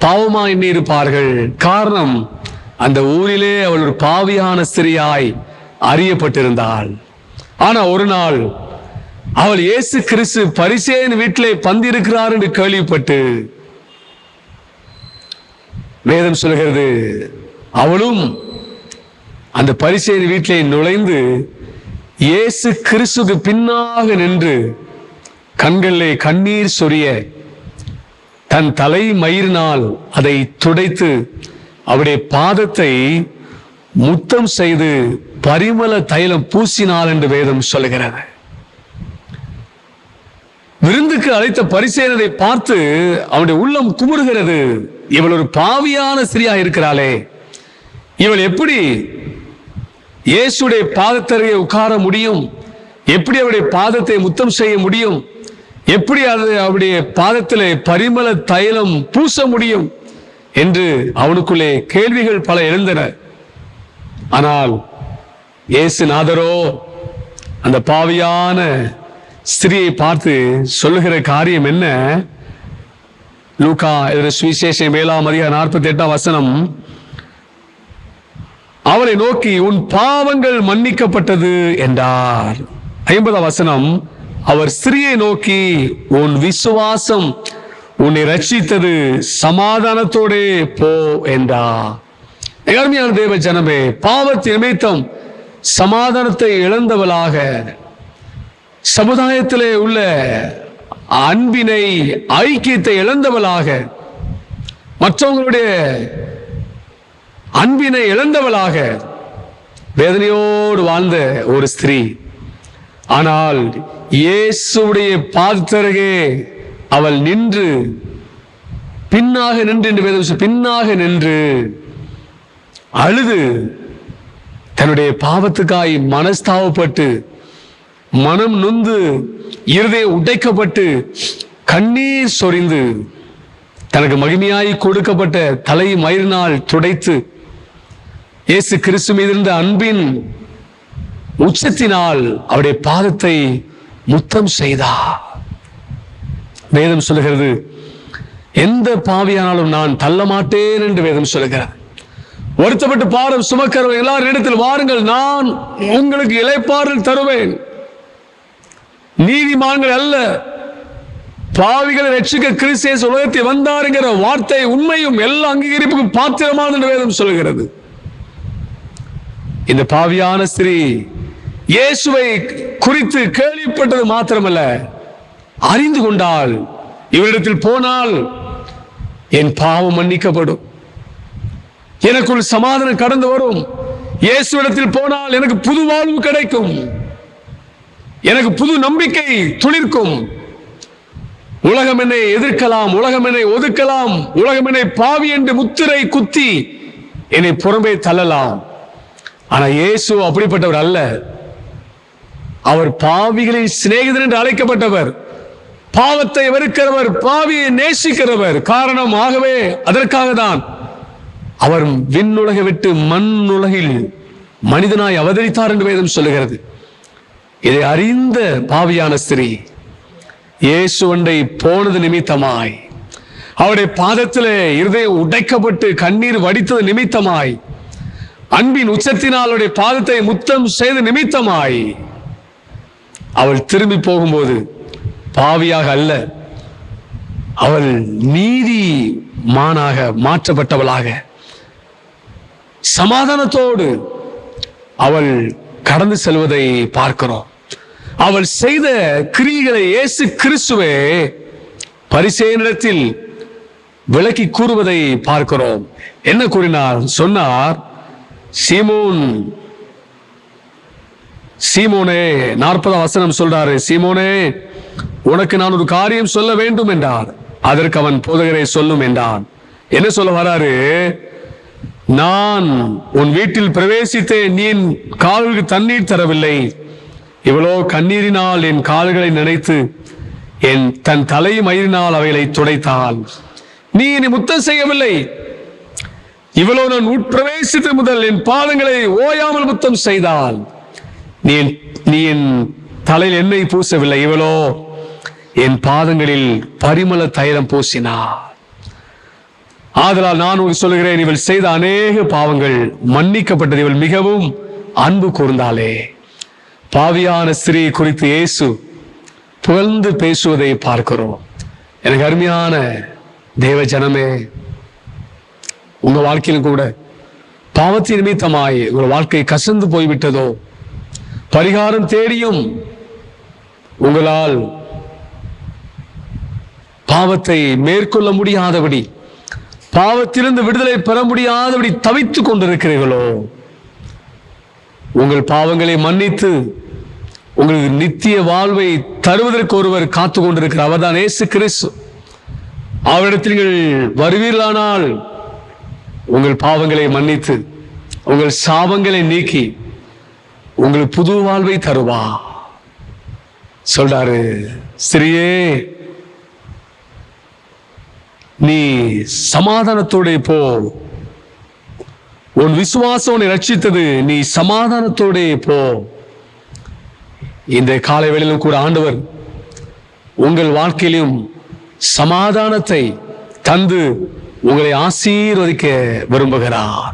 பாவமா எண்ணி இருப்பார்கள். காரணம், அந்த ஊரிலே அவள் ஒரு பாவியான ஸ்திரியாய் அறியப்பட்டிருந்தாள். ஆனா ஒரு நாள் அவள் இயேசு கிறிஸ்து பரிசேயன் வீட்டிலே பந்திருக்கிறார் என்று கேள்விப்பட்டு, வேதம் சொல்கிறது, அவளும் அந்த பரிசேயன் வீட்டிலே நுழைந்து இயேசு கிறிஸ்துக்கு பின்னாக நின்று கண்களிலே கண்ணீர் சொரிய தன் தலை மயிரினால் அதை துடைத்து அவருடைய பாதத்தை முத்தம் செய்து பரிமள தைலம் பூசினாள் என்று வேதம் சொல்லுகிறது. விருந்துக்கு அழைத்த பரிசேயனை பார்த்து அவனுடைய உள்ளம் குமுறுகிறது. இவள் ஒரு பாவியான ஸ்திரியா இருக்கிறாளே, இவள் எப்படி இயேசுடைய பாதத்தருகே உட்கார முடியும்? எப்படி அவருடைய பாதத்தை முத்தம் செய்ய முடியும்? எப்படி அவருடைய பாதத்திலே பரிமள தைலம் பூச முடியும் என்று அவனுக்குள்ளே கேள்விகள் பல எழுந்தன. ஆனால் இயேசுநாதரோ அந்த பாவியான ஸ்திரியை பார்த்து சொல்லுகிற காரியம் என்ன? லூக்கா சுவிசேஷம் 7:48 அவளை நோக்கி உன் பாவங்கள் மன்னிக்கப்பட்டது என்றார். 50 அவர் ஸ்திரியை நோக்கி உன் விசுவாசம் உன்னை ரட்சித்தது, சமாதானத்தோடே போ என்றார். அருமையான தேவ ஜனமே, பாவத்தின் நிமித்தம் சமாதானத்தை இழந்தவளாக, சமுதாயத்திலே உள்ள அன்பினை ஐக்கியத்தை இழந்தவளாக, மற்றவங்களுடைய அன்பினை இழந்தவளாக வேதனையோடு வாழ்ந்த ஒரு ஸ்திரீ. ஆனால் இயேசுடைய பாதத்தருகே அவள் நின்று பின்னாக நின்று அழுது தன்னுடைய பாவத்துக்காய் மனஸ்தாபப்பட்டு, மனம் நொந்து, இருதயம் உடைக்கப்பட்டு, கண்ணீர் சொரிந்து, தனக்கு மகிமையாய் கொடுக்கப்பட்ட தலை மயிரினால் துடைத்து இயேசு கிறிஸ்து மீது இருந்த அன்பின் உச்சத்தினால் அவருடைய பாதத்தை முத்தம் செய்தார். வேதம் சொல்லுகிறது, எந்த பாவியானாலும் நான் தள்ள மாட்டேன் என்று வேதம் சொல்லுகிறது. வருத்தப்பட்டு பாரம் சுமக்கிறவர் எல்லாரும் இடத்தில் வாருங்கள், நான் உங்களுக்கு இளைப்பாறுதல் தருவேன். நீதிமான்கள் அல்ல, பாவிகளை ரட்சிக்க கிறிஸ்து உலகத்தை வந்தாருங்கிற வார்த்தை உண்மையும் எல்லா அங்கீகரிப்புக்கும் பாத்திரமானது என்று வேதம் சொல்கிறது. இந்த பாவியான ஸ்திரீ இயேசுவை குறித்து கேள்விப்பட்டது மாத்திரமல்ல, அறிந்து கொண்டால் இவரிடத்தில் போனால் என் பாவம் மன்னிக்கப்படும், எனக்குள் சமாதானம் கடந்து வரும், இயேசுவிடத்தில் போனால் எனக்கு புது வாழ்வு கிடைக்கும், எனக்கு புது நம்பிக்கை துளிர்க்கும். உலகம் என்னை எதிர்க்கலாம், உலகம் என்னை ஒதுக்கலாம், உலகம் என்னை பாவி என்று முத்திரை குத்தி என்னை புறம்பே தள்ளலாம். ஆனா இயேசு அப்படிப்பட்டவர் அல்ல. அவர் பாவிகளின் சிநேகிதர் என்று அழைக்கப்பட்டவர், பாவத்தை வெறுக்கிறவர், பாவியை நேசிக்கிறவர். காரணம், ஆகவே அதற்காக தான் அவர் விண்ணுலகை விட்டு மண் உலகில் மனிதனாய் அவதரித்தார் என்று வேதம் சொல்லுகிறது. இதை அறிந்த பாவியான ஸ்திரீ இயேசு அண்டை போனது நிமித்தமாய், அவருடைய பாதத்திலே இருதயம் உடைக்கப்பட்டு கண்ணீர் வடித்தது நிமித்தமாய், அன்பின் உச்சத்தினால் அவருடைய பாதத்தை முத்தம் செய்த நிமித்தமாய், அவள் திரும்பி போகும்போது பாவியாக அல்ல, அவள் நீதிமானாக மாற்றப்பட்டவளாக சமாதானத்தோடு அவள் கடந்து செல்வதை பார்க்கிறோம். அவள் செய்த கிரியைகளை இயேசு கிறிஸ்துவே பரிசேயனிடத்தில் விளக்கி கூறுவதை பார்க்கிறோம். என்ன கூறினார்? சொன்னார், சீமோனே, 40 சொல்றாரு, சீமோனே, உனக்கு நான் ஒரு காரியம் சொல்ல வேண்டும் என்றார். அதற்கு அவன், போதகரை சொல்லும் என்றான். என்ன சொல்ல வராரு? நான் உன் வீட்டில் பிரவேசித்தேன், நீ என் கால்களுக்கு தண்ணீர் தரவில்லை, இவ்வளோ கண்ணீரினால் என் கால்களை நினைத்து தன் தலை மயிரினால் அவைகளை துடைத்தாள். நீ என்னை முத்தம் செய்யவில்லை, இவ்வளவு நான் உட்பிரவேசித்து முதல் என் பாதங்களை ஓயாமல் முத்தம் செய்தால். நீ என் தலையில் எண்ணெய் பூசவில்லை, இவளோ என் பாதங்களில் பரிமள தைலம் பூசினார். ஆதலால் நான் உங்களுக்கு சொல்கிறேன், இவள் செய்த அநேக பாவங்கள் மன்னிக்கப்பட்டது, இவள் மிகவும் அன்பு கூர்ந்தாளே. பாவியான ஸ்திரீ குறித்து இயேசு புகழ்ந்து பேசுவதை பார்க்கிறோம். எனக்கு அருமையான தேவ ஜனமே, உங்க வாழ்க்கையிலும் கூட பாவத்தின் நிமித்தமாய் உங்கள் வாழ்க்கை கசந்து போய்விட்டதோ, பரிகாரம் தேடியும் உங்களால் பாவத்தை மேற்கொள்ள முடியாதபடி, பாவத்திலிருந்து விடுதலை பெற முடியாதபடி தவித்துக் கொண்டிருக்கிறீர்களோ, உங்கள் பாவங்களை மன்னித்து உங்களுக்கு நித்திய வாழ்வை தருவதற்கு ஒருவர் காத்து கொண்டிருக்கிற அவர்தான் இயேசு கிறிஸ்து. அவரிடத்தில் நீங்கள் வருவீர்களானால் உங்கள் பாவங்களை மன்னித்து உங்கள் சாபங்களை நீக்கி உங்களுக்கு புது வாழ்வை தருவா. சொல்றாரு, ஸ்திரியே, நீ சமாதானத்தோட போ, உன் விசுவாசம் உன்னை ரட்சித்தது, நீ சமாதானத்தோட போ. இந்த காலை வேளையிலும் கூட ஆண்டவர் உங்கள் வாழ்க்கையிலும் சமாதானத்தை தந்து உங்களை ஆசீர்வதிக்க விரும்புகிறார்.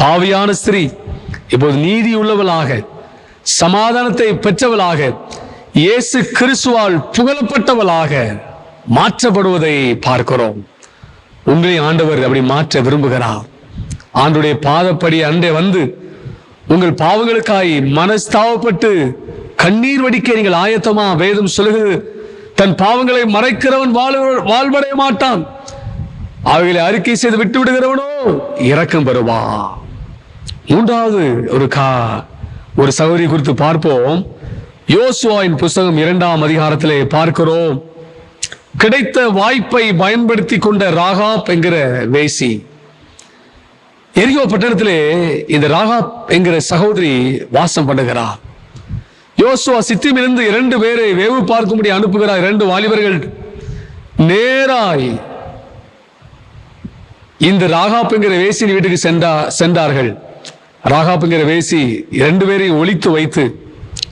பாவியான ஸ்திரீ இப்போது நீதி உள்ளவளாக, சமாதானத்தை பெற்றவளாக, இயேசு கிறிஸ்துவால் புகழப்பட்டவளாக மாற்றப்படுவதை பார்க்கிறோம். உங்களை ஆண்டவர் அப்படி மாற்ற விரும்புகிறார். ஆண்டுடைய பாதப்படி அன்றே வந்து உங்கள் பாவங்களுக்காய் மனஸ்தாவப்பட்டு கண்ணீர் வடிக்க நீங்கள் ஆயத்தமா? வேதம் சொல்லுகிறது, தன் பாவங்களை மறைக்கிறவன் வாழ்வடைய மாட்டான், அவைகளை அறிக்கை செய்து விட்டு விடுகிறவனோ இரக்கம் பெறுவா. மூன்றாவது ஒரு சகோதரி குறித்து பார்ப்போம். யோசுவாவின் புஸ்தகம் 2ஆம் அதிகாரத்திலே பார்க்கிறோம். கிடைத்த வாய்ப்பை பயன்படுத்தி கொண்ட ராகாப் என்கிற வேசி, எரிகோ பட்டணத்திலே இந்த ராகாப் என்கிற சகோதரி வாசம் பண்ணுகிறார். யோசுவா சித்திமிலிருந்து 2 பேரை வேவு பார்க்கும்படி அனுப்புகிறார். 2 வாலிபர்கள் நேராய் இந்த ராகாப் என்கிற வேசியின் வீட்டுக்கு சென்றார்கள். ராகாப் என்கிற வேசி 2 பேரையும் ஒளித்து வைத்து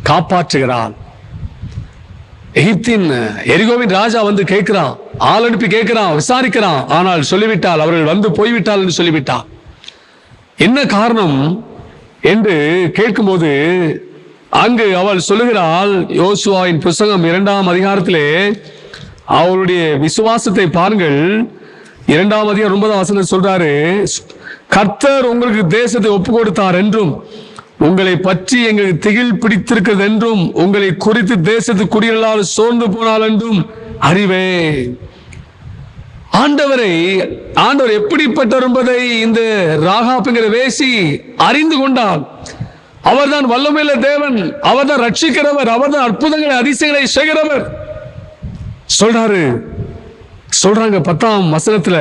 காப்பாற்றுகிறாள். எகிப்தின் எரிகோவின் ராஜா வந்து கேட்கிறான், ஆள் அனுப்பி கேட்கிறான், விசாரிக்கிறான். ஆனால் சொல்லிவிட்டால், அவர்கள் வந்து போய்விட்டால் என்று சொல்லிவிட்டான். என்ன காரணம் என்று கேட்கும்போது அங்கு அவள் சொல்லுகிறாள், யோசுவாவின் புஸ்தகம் 2ஆம் அதிகாரத்திலே அவருடைய விசுவாசத்தை பாருங்கள். 2ஆம் அதிகாரம் 9ஆம் வசனம் சொல்றாரு, கர்த்தர் உங்களுக்கு தேசத்தை ஒப்பு கொடுத்தார் என்றும், உங்களை பற்றி எங்களுக்கு திகில் பிடித்திருக்கிறது என்றும், உங்களை குறித்து தேசத்து குடிகளால் சோர்ந்து போனால் என்றும் அறிவே. ஆண்டவர் எப்படிப்பட்டவர் என்பதை இந்த ராகாப் என்கிற வேசி அறிந்து கொண்டால், அவர்தான் வல்லமையுள்ள தேவன், அவர்தான் ரட்சிக்கிறவர், அவர்தான் அற்புதங்களை அதிசயங்களை செய்கிறவர். சொல்றாங்க 10ஆம் வசனத்துல,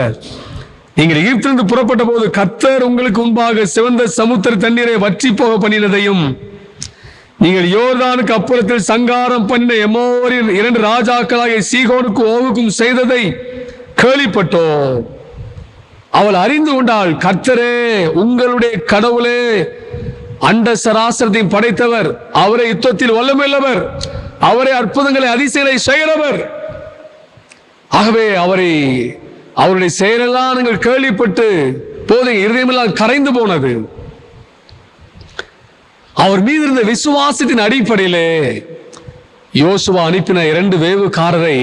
நீங்கள் எகிப்திலிருந்து புறப்பட்ட போது கர்த்தர் உங்களுக்கு முன்பாக சிவந்த சமுத்திர தண்ணீரை வற்றி போக பண்ணினதையும், நீங்கள் யோர்தானுக்கு அப்புறத்தில் சங்காரம் பண்ணின எமோரின் 2 ராஜாக்களாகிய சீகோனுக்கும் ஓகுக்கும் செய்ததை கேள்விப்பட்டோம். அவள் அறிந்து கொண்டாள், கர்த்தரே உங்களுடைய கடவுளே அண்ட சராசரத்தையும் படைத்தவர், அவரை யுத்தத்தில் வல்லமையுள்ளவர், அவரை அற்புதங்களை அதிசயங்களை செய்கிறவர். ஆகவே அவருடைய செயலெல்லாம் நீங்கள் கேள்விப்பட்டு போது இருதயமெல்லாம் கரைந்து போனது. அவர் மீது இருந்த விசுவாசத்தின் அடிப்படையிலே யோசுவா அனுப்பின 2 வேவுக்காரரை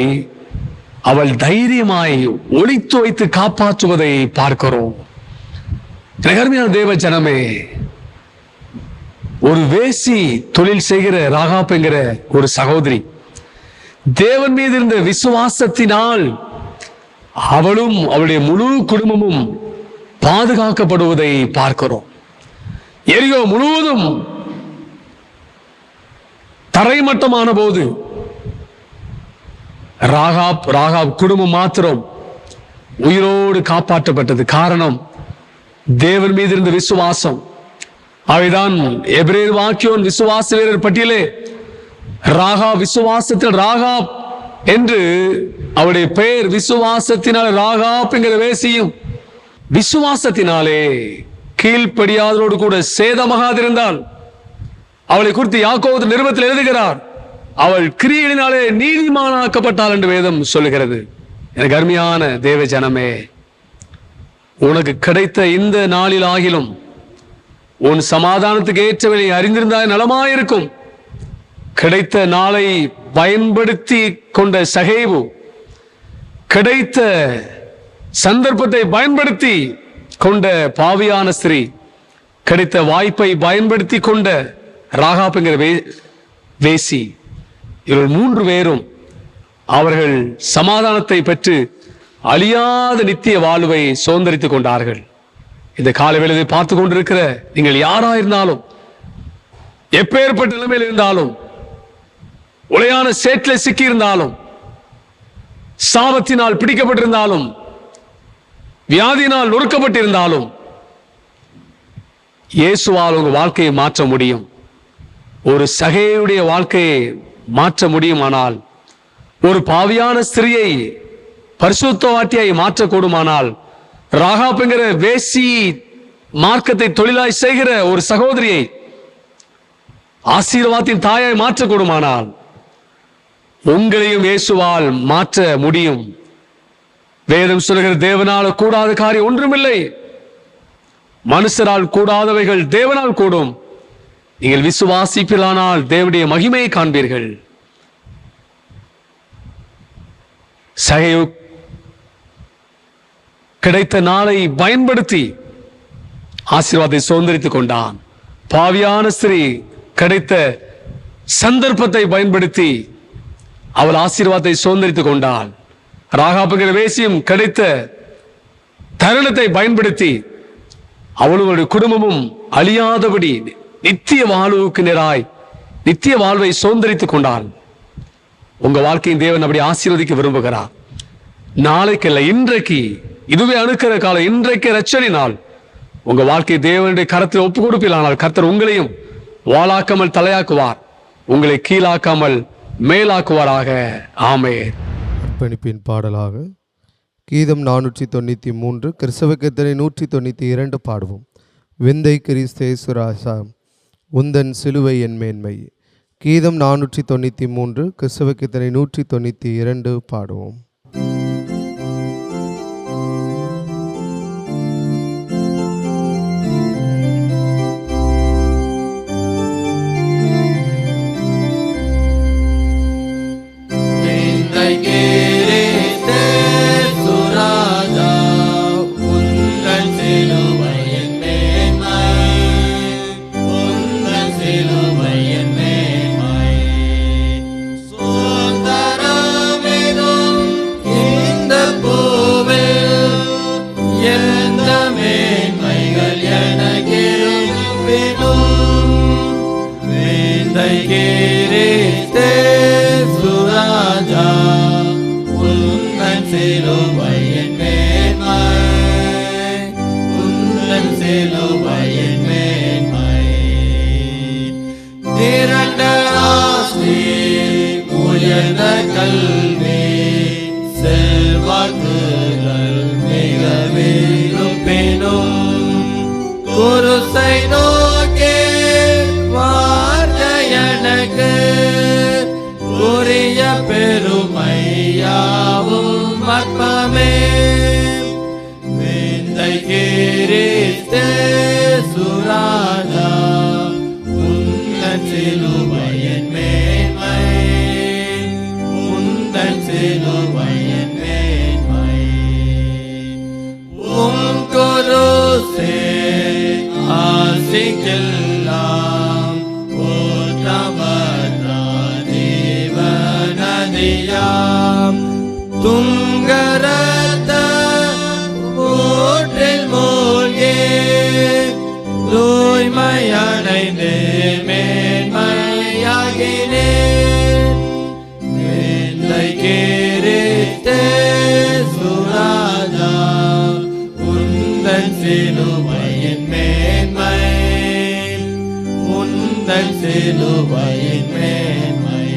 அவள் தைரியமாய் ஒளித்து வைத்து காப்பாற்றுவதை பார்க்கிறோம். அருமையான தேவ ஜனமே, ஒரு வேசி தொழில் செய்கிற ராகாப் என்கிற ஒரு சகோதரி தேவன் மீது இருந்த விசுவாசத்தினால் அவளும் அவளுடைய முழு குடும்பமும் பாதுகாக்கப்படுவதை பார்க்கிறோம். எரிகோ முழுவதும் தரைமட்டமான போது ராகாப் குடும்பம் மாத்திரம் உயிரோடு காப்பாற்றப்பட்டது. காரணம், தேவன் மீது இருந்த விசுவாசம். அவைதான் எபிரேயர் வாக்கியோன் விசுவாச வீரர் பட்டியலே ராகாப் விசுவாசத்தில் ராகாப் என்று அவருடைய பெயர். விசுவாசத்தினால் ராகாப் என்கிற வேசியும் விசுவாசத்தினாலே கீழ்ப்படியாதோடு கூட சேதமாகாதிருந்தால் அவளை குறித்து யாக்கோபு நிருபத்தில் எழுதுகிறார், அவள் கிரியைகளினாலே நீதிமானாக்கப்பட்டாள் என்று வேதம் சொல்லுகிறது. எனக்கு அருமையான தேவ ஜனமே, உனக்கு கிடைத்த இந்த நாளில் ஆகிலும் உன் சமாதானத்துக்கு ஏற்றவனை அறிந்திருந்தால் நலமாயிருக்கும். கிடைத்த நாளை பயன்படுத்தி கொண்ட சகேவு, கிடைத்த சந்தர்ப்பத்தை பயன்படுத்தி கொண்ட பாவியான ஸ்திரீ, கிடைத்த வாய்ப்பை பயன்படுத்தி கொண்ட ராகாப் என்கிற வேசி, இவர்கள் 3 பேரும் அவர்கள் சமாதானத்தை பெற்று அழியாத நித்திய வாழ்வை சுதந்திரித்துக் கொண்டார்கள். இந்த காலை வேளையை பார்த்து கொண்டிருக்கிற நீங்கள் யாராயிருந்தாலும், எப்பேற்பட்ட நிலைமையில் இருந்தாலும், உளையான சேற்றில் சிக்கி இருந்தாலும், சாபத்தினால் பிடிக்கப்பட்டிருந்தாலும், வியாதியினால் நொறுக்கப்பட்டிருந்தாலும், இயேசுவால் உங்க வாழ்க்கையை மாற்ற முடியும். ஒரு சகையுடைய வாழ்க்கையை மாற்ற முடியுமானால், ஒரு பாவியான ஸ்திரியை பரிசுத்தவாட்டியை மாற்றக்கூடுமானால், ராகாப் என்கிற வேசி மார்க்கத்தை தொழிலாய் செய்கிற ஒரு சகோதரியை ஆசீர்வாதத்தின் தாயாய் மாற்றக்கூடுமானால், உங்களையும் இயேசுவால் மாற்ற முடியும். வேதம் சொல்லுகிற தேவனால் கூடாத காரியம் ஒன்றுமில்லை. மனுஷரால் கூடாதவைகள் தேவனால் கூடும். நீங்கள் விசுவாசிப்பீர்களானால் தேவனுடைய மகிமையை காண்பீர்கள். சகையு கிடைத்த நாளை பயன்படுத்தி ஆசீர்வாதத்தை சுதந்திரித்துக் கொண்டான். பாவியான ஸ்திரீ கிடைத்த சந்தர்ப்பத்தை பயன்படுத்தி அவள் ஆசீர்வாதத்தை சுதந்திரித்துக் கொண்டாள். ராகாப்புகிற வேசியும் கிடைத்த தருணத்தை பயன்படுத்தி அவளுடைய குடும்பமும் அழியாதபடி நித்திய வாழ்வுக்கு நேராய் நித்திய வாழ்வை சுதந்திரித்துக் கொண்டாள். உங்க வாழ்க்கையின் தேவன் அப்படி ஆசீர்வதிக்க விரும்புகிறார். நாளைக்கு இல்லை, இன்றைக்கு. இதுவே அணுக்கிற காலம். இன்றைக்கு இரட்சணினால் உங்க வாழ்க்கை தேவனுடைய கரத்தில் ஒப்பு கொடுப்பீர்களானால் கர்த்தர் உங்களையும் வாளாக்காமல் தலையாக்குவார், உங்களை கீழாக்காமல் மேலாக்குவாராக. ஆமென். அர்ப்பணிப்பின் பாடலாக கீதம் 493, கிறிஸ்தவ கீர்த்தனை 192 பாடுவோம். விந்தை கிறிஸ்தேசுராசா உந்தன் சிலுவை என் மேன்மை. கீதம் 493, கிறிஸ்தவ கீர்த்தனை 192 பாடுவோம். சிலுவையின் மேன்மை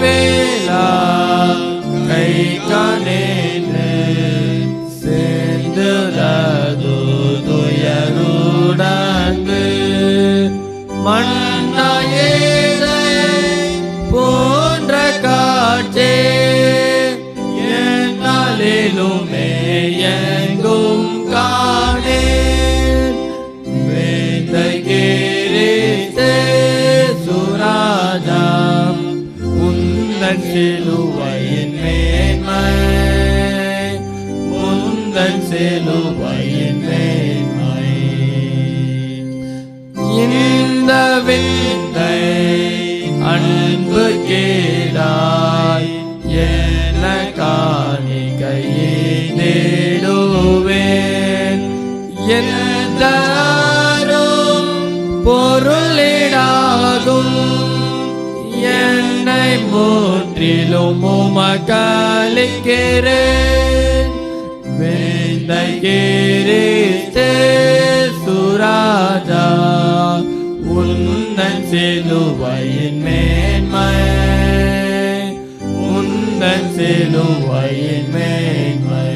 வேளா கை காணேன்னு சேர்ந்துலது துயருடங்கு மண்ணாயேதை போன்ற காற்றே என்னாலிலுமே எங்கும் காணேன் வேந்தை கிறிஸ்தே சுராஜா உந்தன் சிலுவையின் மேன்மை உந்தன் சிலுவையின் மேன்மை இந்த விந்தை அன்பு கேடாய் என காணிக்கையை தேடுவேன் எல்லாரும் பொருளிடாகும் என்னை முற்றிலும் உமக்களிக்கிறேன் வேந்தை கிறிஸ்தே சுராஜா உந்தன் சிலுவையின் மேன்மை உந்தன் சிலுவையின் மேன்மை.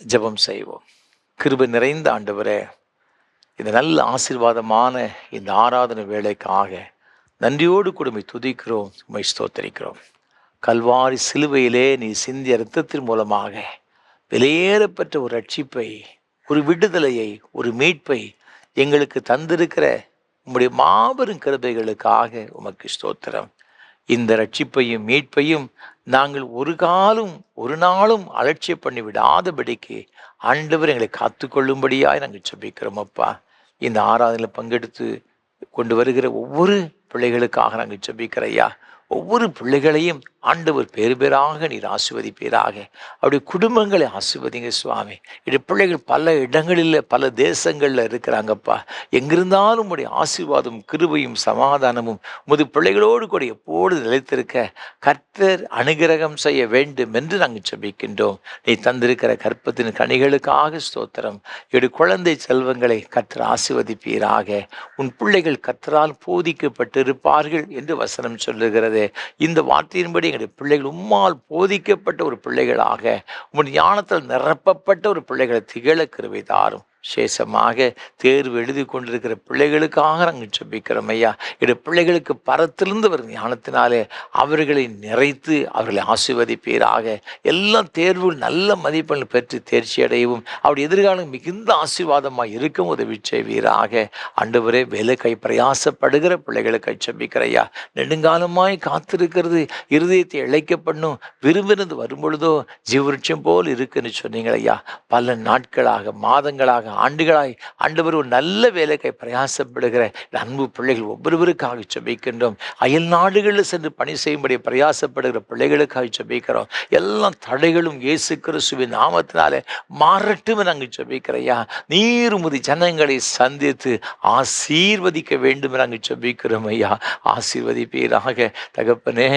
ஜெபம் செய்வோம். கிருபை நிறைந்த ஆண்டவரே, இந்த நல்ல ஆசீர்வாதமான இந்த ஆராதனை வேலைக்காக நன்றியோடு கூட உம்மை துதிக்கிறோம், உம்மை ஸ்தோத்தரிக்கிறோம். கல்வாரி சிலுவையிலே நீ சிந்திய இரத்தத்தின் மூலமாக வெளியேறப்பட்ட ஒரு ரட்சிப்பை, ஒரு விடுதலையை, ஒரு மீட்பை எங்களுக்கு தந்திருக்கிற உம்முடைய மாபெரும் கிருபைகளுக்காக உமக்கு ஸ்தோத்திரம். இந்த ரட்சிப்பையும் மீட்பையும் நாங்கள் ஒரு காலம் ஒரு நாளும் அலட்சிய பண்ணி விடாதபடிக்கு ஆண்டவர் எங்களை காத்துக்கொள்ளும்படியாய் நாங்கள் ஜெபிக்கிறோம் அப்பா. இந்த ஆராதனையில் பங்கெடுத்து கொண்டு வருகிற ஒவ்வொரு பிள்ளைகளுக்காக நாங்கள் ஜெபிக்கிற ஐயா. ஒவ்வொரு பிள்ளைகளையும் ஆண்டவர் பேர் பேராக நீர் ஆசீர்வதிப்பீராக. அவருடைய குடும்பங்களை ஆசீர்வதிங்க சுவாமி. என்னுடைய பிள்ளைகள் பல இடங்களில் பல தேசங்களில் இருக்கிறாங்கப்பா. எங்கிருந்தாலும் உடைய ஆசீர்வாதம் கிருபையும் சமாதானமும் உமது பிள்ளைகளோடு கூட எப்போது நிலைத்திருக்க கர்த்தர் அனுகிரகம் செய்ய வேண்டும் என்று நாங்கள் ஜெபிக்கின்றோம். நீ தந்திருக்கிற கற்பத்தின் கனிகளுக்காக ஸ்தோத்திரம். என்னுடைய குழந்தை செல்வங்களை கர்த்தர் ஆசீர்வதிப்பீராக. உன் பிள்ளைகள் கர்த்தரால் போதிக்கப்பட்டிருப்பார்கள் என்று வசனம் சொல்லுகிறது. இந்த வார்த்தையின்படி எங்களுடைய பிள்ளைகள் உம்மால் போதிக்கப்பட்ட ஒரு பிள்ளைகளாக, உம்முடைய ஞானத்தில் நிரப்பப்பட்ட ஒரு பிள்ளைகளை திகழ கிருபை தாரும். விசேஷமாக தேர்வு எழுதி கொண்டிருக்கிற பிள்ளைகளுக்காக நாங்கள் ஜெபிக்கிறோம் ஐயா. என்னுடைய பிள்ளைகளுக்கு பரத்திலிருந்து வரும் ஞானத்தினாலே அவர்களை நிறைத்து அவர்களை ஆசீர்வதிப்பீராக. எல்லாம் தேர்வுகள் நல்ல மதிப்பெண்கள் பெற்று தேர்ச்சி அடையவும் அவருடைய எதிர்காலம் மிகுந்த ஆசீர்வாதமாக இருக்கும் உதவி செய்வீராக. ஆண்டவரே, வேலை கை பிரயாசப்படுகிற பிள்ளைகளுக்கு ஜெபிக்கிற ஐயா. நெடுங்காலமாய் காத்திருக்கிறது இருதயத்தை இழைக்கப்படணும், விரும்பினது வரும்பொழுதோ ஜீவருட்சம் போல் இருக்குன்னு சொன்னீங்க ஐயா. பல நாட்களாக மாதங்களாக ஆண்டுகளாய் ஆண்டவர் ஒரு நல்ல வேலைக்கை பிரயாசப்படுகிற அன்பு பிள்ளைகள் ஒவ்வொருவருக்காக ஜெபிக்கின்றோம். அயல் நாடுகளில் சென்று பணி செய்யும்படி பிரயாசப்படுகிற பிள்ளைகளுக்காக ஜெபிக்கிறோம். எல்லாம் தடைகளும் இயேசு கிறிஸ்துவின் நாமத்தினாலே மாறட்டும் நாங்கள் ஜெபிக்கிறையா. நீர் உமது ஜனங்களை சந்தித்து ஆசீர்வதிக்க வேண்டும் நாங்கள் ஜெபிக்கிறோம் ஐயா. ஆசீர்வதிப்பீராக தகப்பனே.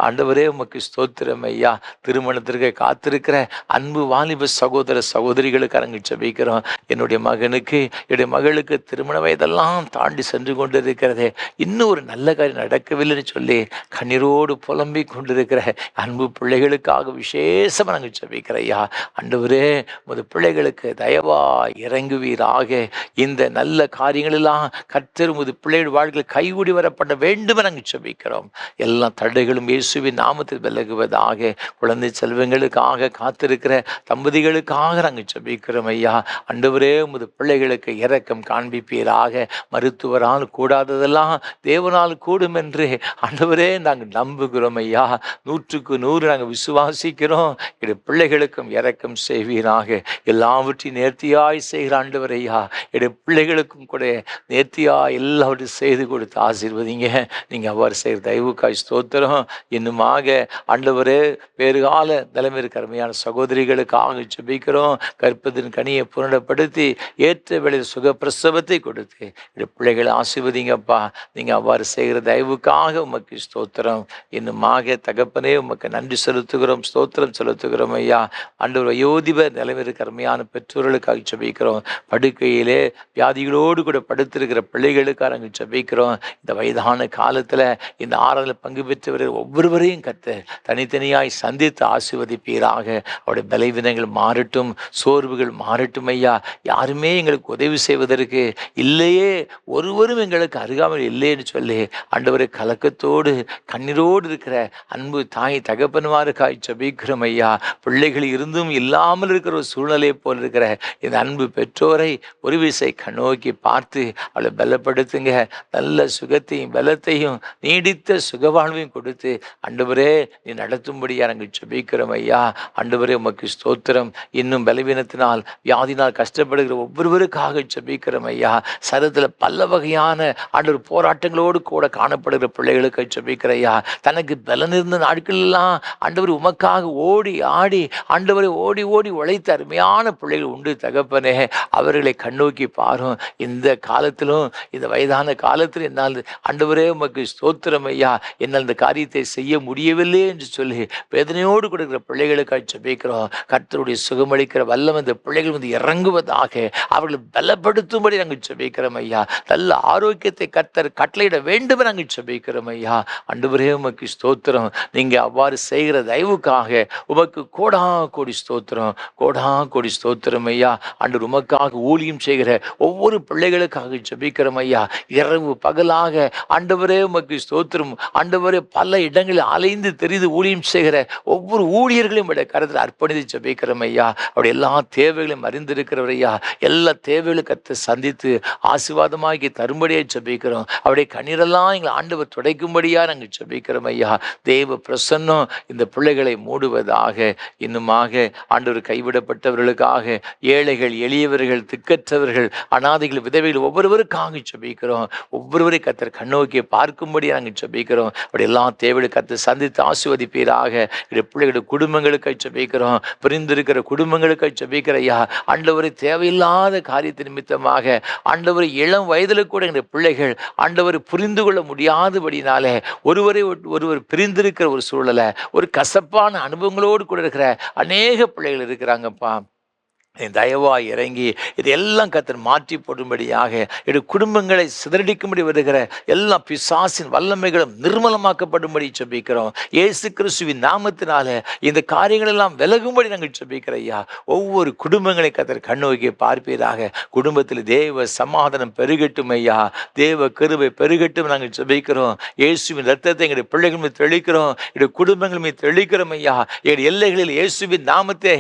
ஆண்டவரே, உமக்கு ஸ்தோத்திரம் ஐயா. திருமணத்திற்கு காத்திருக்கிற அன்பு வாலிப சகோதர சகோதரிகளுக்கு நாங்கள் ஜெபிக்கிறோம். என்னுடைய மகனுக்கு என்னுடைய மகளுக்கு திருமண வயதெல்லாம் தாண்டி சென்று கொண்டு இருக்கிறதே, இன்னும் ஒரு நல்ல காரியம் நடக்கவில்லைன்னு சொல்லி கண்ணீரோடு புலம்பிக் கொண்டிருக்கிற அன்பு பிள்ளைகளுக்காக விசேஷமாக நாங்கள் ஜெபிக்கிற ஐயா. ஆண்டவரே, உமது பிள்ளைகளுக்கு தயவா இறங்குவீராக. இந்த நல்ல காரியங்களெல்லாம் கர்த்தர் உமது பிள்ளைகள் வாழ்க்கையில் கைகூடி வரப்பட வேண்டும் நாங்கள் ஜெபிக்கிறோம். எல்லா தடைகளும் இயேசுவின் நாமத்தில் விலகுவதாக. குழந்தை செல்வங்களுக்காக காத்திருக்கிற தம்பதிகளுக்காக நாங்கள் ஜெபிக்கிறோம் ஐயா. ஆண்டவரே, உமது பிள்ளைகளுக்கு இரக்கம் காண்பிப்பீராக. மருத்துவரால் கூடாததெல்லாம் தேவனால் கூடும் என்று ஆண்டவரே நாங்கள் நம்புகிறோம் ஐயா. 100க்கு 100 நாங்கள் விசுவாசிக்கிறோம். என்னுடைய பிள்ளைகளுக்கும் இரக்கம் செய்வீராக. எல்லாவற்றையும் நேர்த்தியாய் செய்கிற ஆண்டவர் ஐயா, என்னுடைய பிள்ளைகளுக்கும் கூட நேர்த்தியாய் எல்லாவற்றையும் செய்து கொடுத்து ஆசீர்வதிங்க. நீங்கள் அவ்வாறு செய்கிற தயவுக்காய் ஸ்தோத்திரம். இன்னுமாக ஆண்டவரே வேறுகால நிலைமை இருக்க அருமையான சகோதரிகளுக்காக ஜெபிக்கிறோம். கற்பத்தின் கனியை புனரப்படுத்தி ஏற்ற வேளையில் சுகப்பிரசவத்தை கொடுத்து பிள்ளைகளை ஆசீர்வதிங்கப்பா. நீங்கள் அவ்வாறு செய்கிற தயவுக்காக உமக்கு ஸ்தோத்திரம். இன்னுமாக தகப்பனே உமக்கு நன்றி செலுத்துகிறோம், ஸ்தோத்திரம் செலுத்துகிறோம் ஐயா. ஆண்டவர் வயோதிபர் நிலைமை இருக்க அருமையான பெற்றோர்களுக்காக ஜெபிக்கிறோம். படுக்கையிலே வியாதிகளோடு கூட படுத்திருக்கிற பிள்ளைகளுக்காக நாங்கள் ஜெபிக்கிறோம். இந்த வயதான காலத்தில் இந்த ஆறாவில் பங்கு பெற்றவர்கள் ஒவ்வொருவரையும் கத்து தனித்தனியாய் சந்தித்து ஆசீர்வதிப்பீராக. அவருடைய பலவீனங்கள் மாறட்டும், சோர்வுகள் மாறட்டும் ஐயா. யாருமே எங்களுக்கு உதவி செய்வதற்கு இல்லையே, ஒருவரும் எங்களுக்கு அருகாமல் இல்லைன்னு சொல்லி ஆண்டவரை கலக்கத்தோடு கண்ணீரோடு இருக்கிற அன்பு தாய் தகப்பன்மாருக்காய் ஜெபிக்கிறோம் ஐயா. பிள்ளைகள் இருந்தும் இல்லாமல் இருக்கிற ஒரு சூழ்நிலையை போல் இருக்கிற இந்த அன்பு பெற்றோரை ஒரு விசை கண்ணோக்கி பார்த்து அவளை பலப்படுத்துங்க. நல்ல சுகத்தையும் பலத்தையும் நீடித்த சுகவாழ்வையும் கொடுத்து ஆண்டவரே நீ நடத்தும்படியா நாங்கள் ஜெபிக்கிறோம் ஐயா. ஆண்டவரே உமக்கு ஸ்தோத்திரம். இன்னும் பலவீனத்தினால் வியாதினால் கஷ்டப்படுகிற ஒவ்வொருவருக்காக ஜெபிக்கிறோம் ஐயா. சரீரத்தில் பல வகையான ஆண்டவர் போராட்டங்களோடு கூட காணப்படுகிற பிள்ளைகளுக்கு ஜெபிக்கிற ஐயா. தனக்கு பலன் இருந்த நாட்களெல்லாம் ஆண்டவர் உமக்காக ஓடி ஆடி ஆண்டவரை ஓடி ஓடி உழைத்த அருமையான பிள்ளைகள் உண்டு தகப்பனே. அவர்களை கண்ணோக்கி பாரும். இந்த காலத்திலும் இந்த வயதான காலத்தில் என்னால் ஆண்டவரே உமக்கு ஸ்தோத்திரம் ஐயா, என்னால் இந்த காரியத்தை செய்ய முடியவில்லை என்று சொல்லி வேதனையோடு கொடுக்கிற பிள்ளைகளுக்காக ஜெபிக்கிறோம். கர்த்தருடைய சுகமளிக்கிற வல்லம் இந்த பிள்ளைகள் வந்து இறங்குவதாக, அவர்களை பலப்படுத்தும்படி நாங்கள் ஜெபிக்கிறோம் ஐயா. நல்ல ஆரோக்கியத்தை கர்த்தர் கட்டளையிட வேண்டும் நாங்கள் ஜெபிக்கிறோம் ஐயா. ஆண்டவரே உமக்கு ஸ்தோத்திரம். நீங்க அவ்வாறு செய்கிற தயவுக்காக உமக்கு கோடா கோடி ஸ்தோத்திரம், கோடா கோடி ஸ்தோத்திரம் ஐயா. ஆண்டவர் உமக்காக ஊழியம் செய்கிற ஒவ்வொரு பிள்ளைகளுக்காக ஜெபிக்கிறோம் ஐயா. இரவு பகலாக ஆண்டவரே உமக்கு ஸ்தோத்திரம். ஆண்டவரே பல இடங்களில் அலைந்து தெரிந்து ஊழியம் செய்கிற ஒவ்வொரு ஊழியர்களையும் கருத்தில் அர்ப்பணித்து ஜெபிக்கிறோம் ஐயா. அவருடைய எல்லா தேவைகளையும் அறிந்திருக்கிறவர் ஐயா. எல்லா தேவைகளும் கற்று சந்தித்து ஆசீர்வாதமாகி தரும்படியாக ஜெபிக்கிறோம். அவருடைய கண்ணீரெல்லாம் எங்களை ஆண்டவர் துடைக்கும்படியாக நாங்கள் ஜெபிக்கிறோம் ஐயா. தேவ பிரசன்னம் இந்த பிள்ளைகளை மூடுவதாக. இன்னுமாக ஆண்டவர் கைவிடப்பட்டவர்களுக்காக, ஏழைகள், எளியவர்கள், திக்கற்றவர்கள், அனாதைகள், விதவைகள் ஒவ்வொருவருக்காக ஜெபிக்கிறோம். ஒவ்வொருவரை கர்த்தர் கண்ணோக்கி பார்க்கும்படி நாங்கள் ஜெபிக்கிறோம். அப்படி எல்லா தேவைகளை கர்த்தர் சந்தித்து ஆசீர்வதிப்பீராக. பிள்ளைகளுடைய குடும்பங்களுக்கு ஜெபிக்கிறோம். பிரிந்திருக்கிற குடும்பங்களுக்கு ஜெபிக்கிற ஐயா. ஆண்டவரை தேவையில்லாத காரியத்தின் நிமித்தமாக ஆண்டவரை இளம் வயதில் கூட எங்கள் பிள்ளைகள் ஆண்டவரை புரிந்து கொள்ள முடியாதபடினாலே ஒருவரை ஒருவர் பிரிந்திருக்கிற ஒரு சூழலை, ஒரு கசப்பான அனுபவங்களோடு கூட இருக்கிற அநேக பிள்ளைகள் இருக்கிறாங்கப்பா. தயவாய் இறங்கி இதையெல்லாம் கர்த்தர் மாற்றி போடும்படியாக இது குடும்பங்களை சிதறடிக்கும்படி வருகிற எல்லா பிசாசின் வல்லமைகளும் நிர்மலமாக்கப்படும்படி ஜெபிக்கிறோம். இயேசு கிறிஸ்துவின் நாமத்தினால இந்த காரியங்கள் எல்லாம் விலகும்படி நாங்கள் ஜெபிக்கிற ஐயா. ஒவ்வொரு குடும்பங்களை கர்த்தர் கண்ணோக்கி பார்ப்பீராக. குடும்பத்தில் தேவ சமாதானம் பெருகட்டும் ஐயா. தேவ கிருபை பெருகட்டும் நாங்கள் ஜெபிக்கிறோம். இயேசுவின் ரத்தத்தை எங்களுடைய பிள்ளைகள் மீது தெளிக்கிறோம், எங்களுடைய குடும்பங்கள் மீது தெளிக்கிறோம் ஐயா. எங்கள் எல்லைகளில் இயேசுவின் நாமத்தை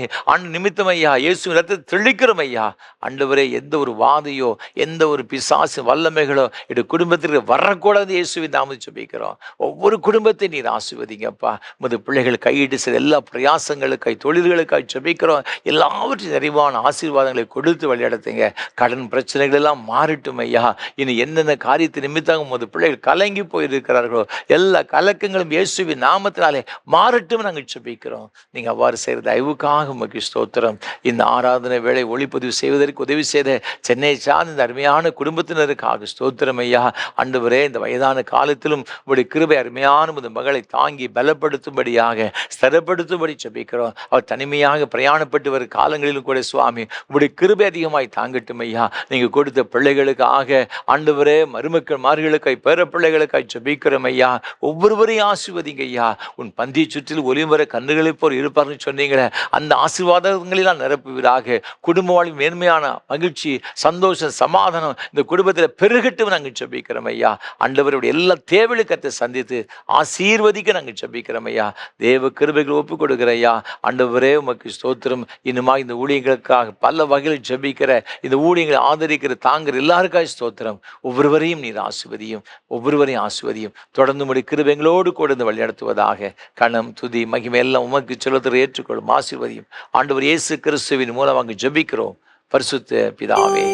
நிமித்தம் ஐயா, இயேசுவின் தெளிக்கிறோம் ஐயா. ஆண்டவரே, எந்த ஒரு வாதையோ எந்த ஒரு பிசாசு வல்லமைகளோ என் குடும்பத்திற்கு வரக்கூடாது இயேசுவின் நாமத்தில் ஜெபிக்கிறோம். ஒவ்வொரு குடும்பத்தை நீர் ஆசீர்வதிங்கப்பா. உமது பிள்ளைகள் கையிட்டு சில எல்லா பிரயாசங்களுக்காய், தொழில்களுக்காய் ஜெபிக்கிறோம். எல்லாவற்றையும் நிறைவான ஆசீர்வாதங்களை கொடுத்து வழிநடத்துங்க. கடன் பிரச்சனைகள் எல்லாம் மாறட்டும் ஐயா. இனி என்னென்ன காரியத்தை நிமித்தம் உமது பிள்ளைகள் கலங்கி போயிருக்கிறார்களோ எல்லா கலக்கங்களும் இயேசுவின் நாமத்தினாலே மாறட்டும் நாங்கள் ஜெபிக்கிறோம். நீங்க அவ்வாறு செய்கிற தயவுக்காக உமக்கு ஸ்தோத்திரம். இந்த ஆராதனை வேளை ஒளிப்பதிவு செய்வதற்கு உதவி செய்த சென்னை சார்ந்த இந்த அருமையான குடும்பத்தினருக்காக ஸ்தோத்திரம் ஐயா. ஆண்டவரே, இந்த வயதான காலத்திலும் உங்களுடைய கிருபை அருமையான உமது மகளை தாங்கி பலப்படுத்தும்படியாக, ஸ்திரப்படுத்தும்படி ஜெபிக்கிறோம். அவர் தனிமையாக பிரயாணப்பட்டு வரும் காலங்களிலும் கூட சுவாமி உங்களுடைய கிருபை அதிகமாய் தாங்கட்டும் ஐயா. நீங்க கொடுத்த பிள்ளைகளுக்காக ஆண்டவரே, மருமக்கள் மார்களுக்காய், பேர பிள்ளைகளுக்காய் ஜெபிக்கிறோம் ஐயா. ஒவ்வொருவரையும் ஆசீர்வதிங்க ஐயா. உன் பந்தி சுற்றில் ஒளிமர கண்ணுகளை போல் இருப்பார்னு சொன்னீங்களே, அந்த ஆசீர்வாதங்களெல்லாம் நிரப்புவீராக. குடும்ப வாழ்வில் மேன்மையான மகிழ்ச்சி, சந்தோஷம், சமாதானம் இந்த குடும்பத்தில் பெருகட்டும் நாங்கள் ஜெபிக்கிறோம் ஐயா. ஆண்டவருடைய எல்லா தேவைகளை கர்த்தர் சந்தித்து ஆசீர்வதிக்க நாங்கள் ஜெபிக்கிறோம் ஐயா. தேவ கிருபைகளை ஒப்புக் கொடுக்கிற ஐயா. ஆண்டவரே, உமக்கு ஸ்தோத்திரம். இன்னுமா இந்த ஊழியர்களுக்காக பல வகையில் ஜெபிக்கிற, இந்த ஊழியங்களை ஆதரிக்கிற, தாங்குற எல்லாருக்காக ஸ்தோத்திரம். ஒவ்வொருவரையும் நீர் ஆசீர்வதியும், ஒவ்வொருவரையும் ஆசீர்வதியும். தொடர்ந்து உம்முடைய கிருபைகளோடு கூட இந்த வழிநடத்துவதாக. கணம், துதி, மகிமை எல்லாம் உமக்கு செலுத்த ஏற்றுக்கொள்ளும், ஆசீர்வதியும். ஆண்டவர் இயேசு கிறிஸ்துவின் மூலம் அங்கு ஜெபிக்கிறோம் பரிசுத்த பிதாவே.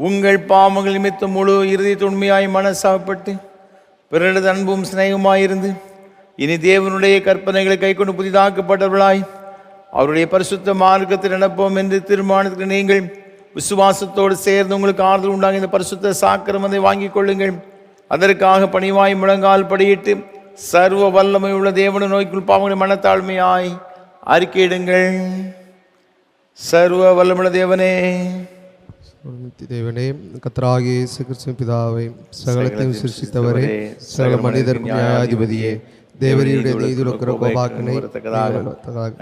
உங்கள் பாவங்கள் நிமித்தம் முழு இறுதி உண்மையாய் மனசாப்பட்டு பிறரது அன்பும் சிநேகமாயிருந்து இனி தேவனுடைய கற்பனைகளை கைக்கொண்டு புதிதாக்கப்பட்டவர்களாய் அவருடைய பரிசுத்த மார்க்கத்தில் நடப்போம் என்று தீர்மானத்துக்கு நீங்கள் விசுவாசத்தோடு சேர்ந்து உங்களுக்கு ஆறுதல் உண்டாக இந்த பரிசுத்த சாக்கிரமத்தை வாங்கிக் கொள்ளுங்கள். அதற்காக பணிவாய் முழங்கால் படியிட்டு சர்வ வல்லமை உள்ள தேவனை நோய்க்குள் பாவங்களை மனத்தாழ்மையாய் அறிக்கையிடுங்கள். சர்வ வல்லமுள்ள தேவனே, தேவனே, கர்த்தராகிய இயேசு கிறிஸ்துவின் பிதாவே, சகலத்தையும் சிருஷ்டித்தவரே, சகல மனிதருக்கு நியாயாதிபதியே, தேவரீருடைய நீதியுள்ள கோபாக்கினை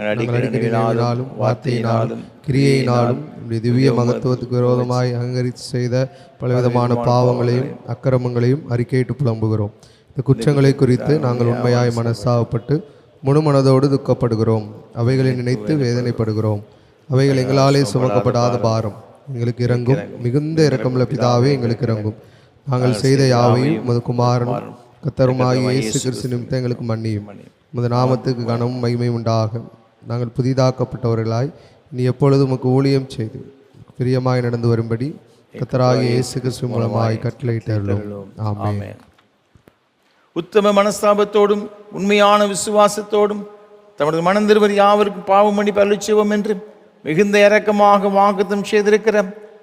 அடிக்கடினாலும் வார்த்தையினாலும் கிரியையினாலும் திவ்ய மகத்துவத்துக்கு விரோதமாய் அங்கீகரித்து செய்த பலவிதமான பாவங்களையும் அக்கிரமங்களையும் அறிக்கையிட்டு புலம்புகிறோம். இந்த குற்றங்களை குறித்து நாங்கள் உண்மையாய் மனஸ்தாபப்பட்டு முழுமனதோடு துக்கப்படுகிறோம். அவைகளை நினைத்து வேதனைப்படுகிறோம். அவைகள் எங்களாலே சுமக்கப்படாத பாரம். எங்களுக்கு இறங்கும். மிகுந்த இரக்கமுள்ள பிதாவே, எங்களுக்கு இறங்கும். நாங்கள் செய்த யாவையும் உமது குமாரனும் கர்த்தருமாகிய இயேசு கிறிஸ்து நிமித்தம் எங்களுக்கு மன்னியும். உமது நாமத்துக்கு கனமும் மகிமையும் உண்டாக. நாங்கள் புதிதாக்கப்பட்டவர்களாய் நீ எப்பொழுதும் உமக்கு ஊழியம் செய்து பிரியமாய் நடந்து வரும்படி கர்த்தராகிய இயேசு கிறிஸ்து மூலமாய் கட்டளையிட்டருளும். ஆமென். உத்தம மனஸ்தாபத்தோடும் உண்மையான விசுவாசத்தோடும் தமது மனந்திருவர் யாவருக்கும் பாவம் மன்னிப்பு அருளிச்செய்வோம் என்று மிகுந்த இரக்கமாக வாக்குத்தம் செய்திருக்கிற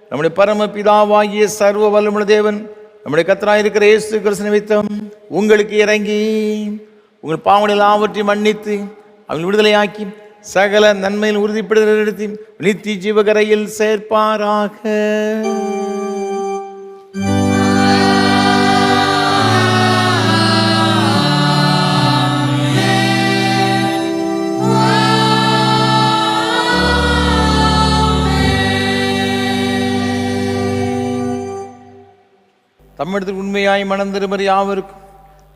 நம்முடைய பரம பிதாவாகிய சர்வ வல்லமுள்ள தேவன் நம்முடைய கர்த்தராயிருக்கிற இயேசு கிறிஸ்து நிமித்தம் உங்களுக்கு இறங்கி உங்கள் பாவங்கள் எல்லாவற்றையும் மன்னித்து அவர்கள் விடுதலையாக்கி சகல நன்மையில் உறுதிப்படுத்த எடுத்து நித்திய ஜீவகரையில் சேர்ப்பாராக. தம்மிடத்தில் உண்மையாய் மனந்திருமறி யாவருக்கும்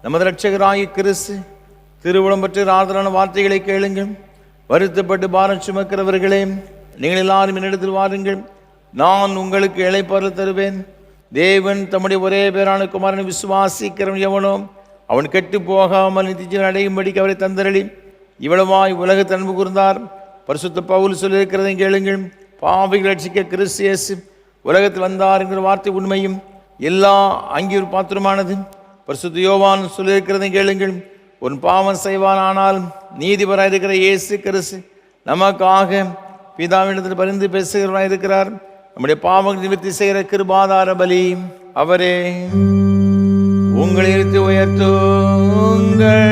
நமது இரட்சகராகிய கிறிஸ்து திருவுளம் பற்றி ஆறுதலான வார்த்தைகளை கேளுங்கள். வருத்தப்பட்டு பாரம் சுமக்கிறவர்களே, நீங்கள் எல்லாரும் என்னிடத்தில் வாருங்கள், நான் உங்களுக்கு இளைப்பாறுதல் தருவேன். தேவன் தம்முடைய ஒரே பேரான குமாரனை விசுவாசிக்கிறவன் எவனோ அவன் கெட்டு போகாமல் நித்திய அடையும்படிக்கு அவரை தந்தரளி இவ்வளவாய் உலகத்தை அன்பு கூர்ந்தார். பரிசுத்த பவுல் சொல்லியிருக்கிறதை கேளுங்கள். பாவிகள் ரட்சிக்க கிறிஸ்து இயேசு உலகத்தில் வந்தார் என்கிற வார்த்தை உண்மையும் எல்லா அங்கீர் பாத்திரமானது. பரிசுத்த யோவான் சொல்லியிருக்கிறதை கேளுங்கள். ஒரு பாவம் செய்வானால் நீதிபராயிருக்கிற இயேசு கிறிஸ்து நமக்காக பிதாவிடத்தில் பரிந்து பேசுகிறவராயிருக்கிறார். நம்முடைய பாவங்கள் நிவர்த்தி செய்கிற கிருபாதார பலி அவரே. உங்களை எடுத்து உயர்த்துங்கள்.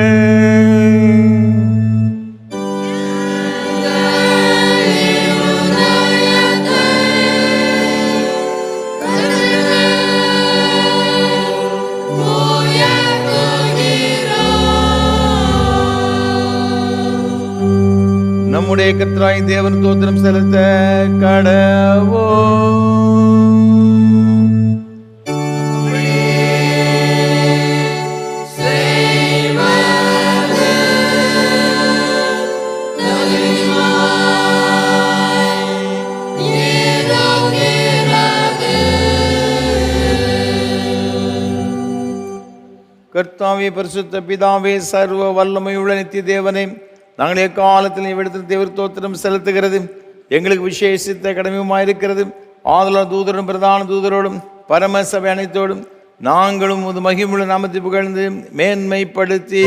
நம்முடைய கர்த்தராய் தேவன் தோத்திரம் செலுத்த கடவோம். கர்த்தாவே, பரிசுத்த பிதாவே, சர்வ வல்லமையுள்ள நித்திய தேவனே, நாங்கள் எக்காலத்தில் இவ்விடத்தில் தேவர் தோத்திரம் செலுத்துகிறது எங்களுக்கு விசேஷித்த கடமையுமாயிருக்கிறது. ஆதலால் தூதரோடும் பிரதான தூதரோடும் பரம சபை அனைத்தோடும் நாங்களும் உமது மகிமுள்ள நாமத்தை புகழ்ந்து மேன்மைப்படுத்தி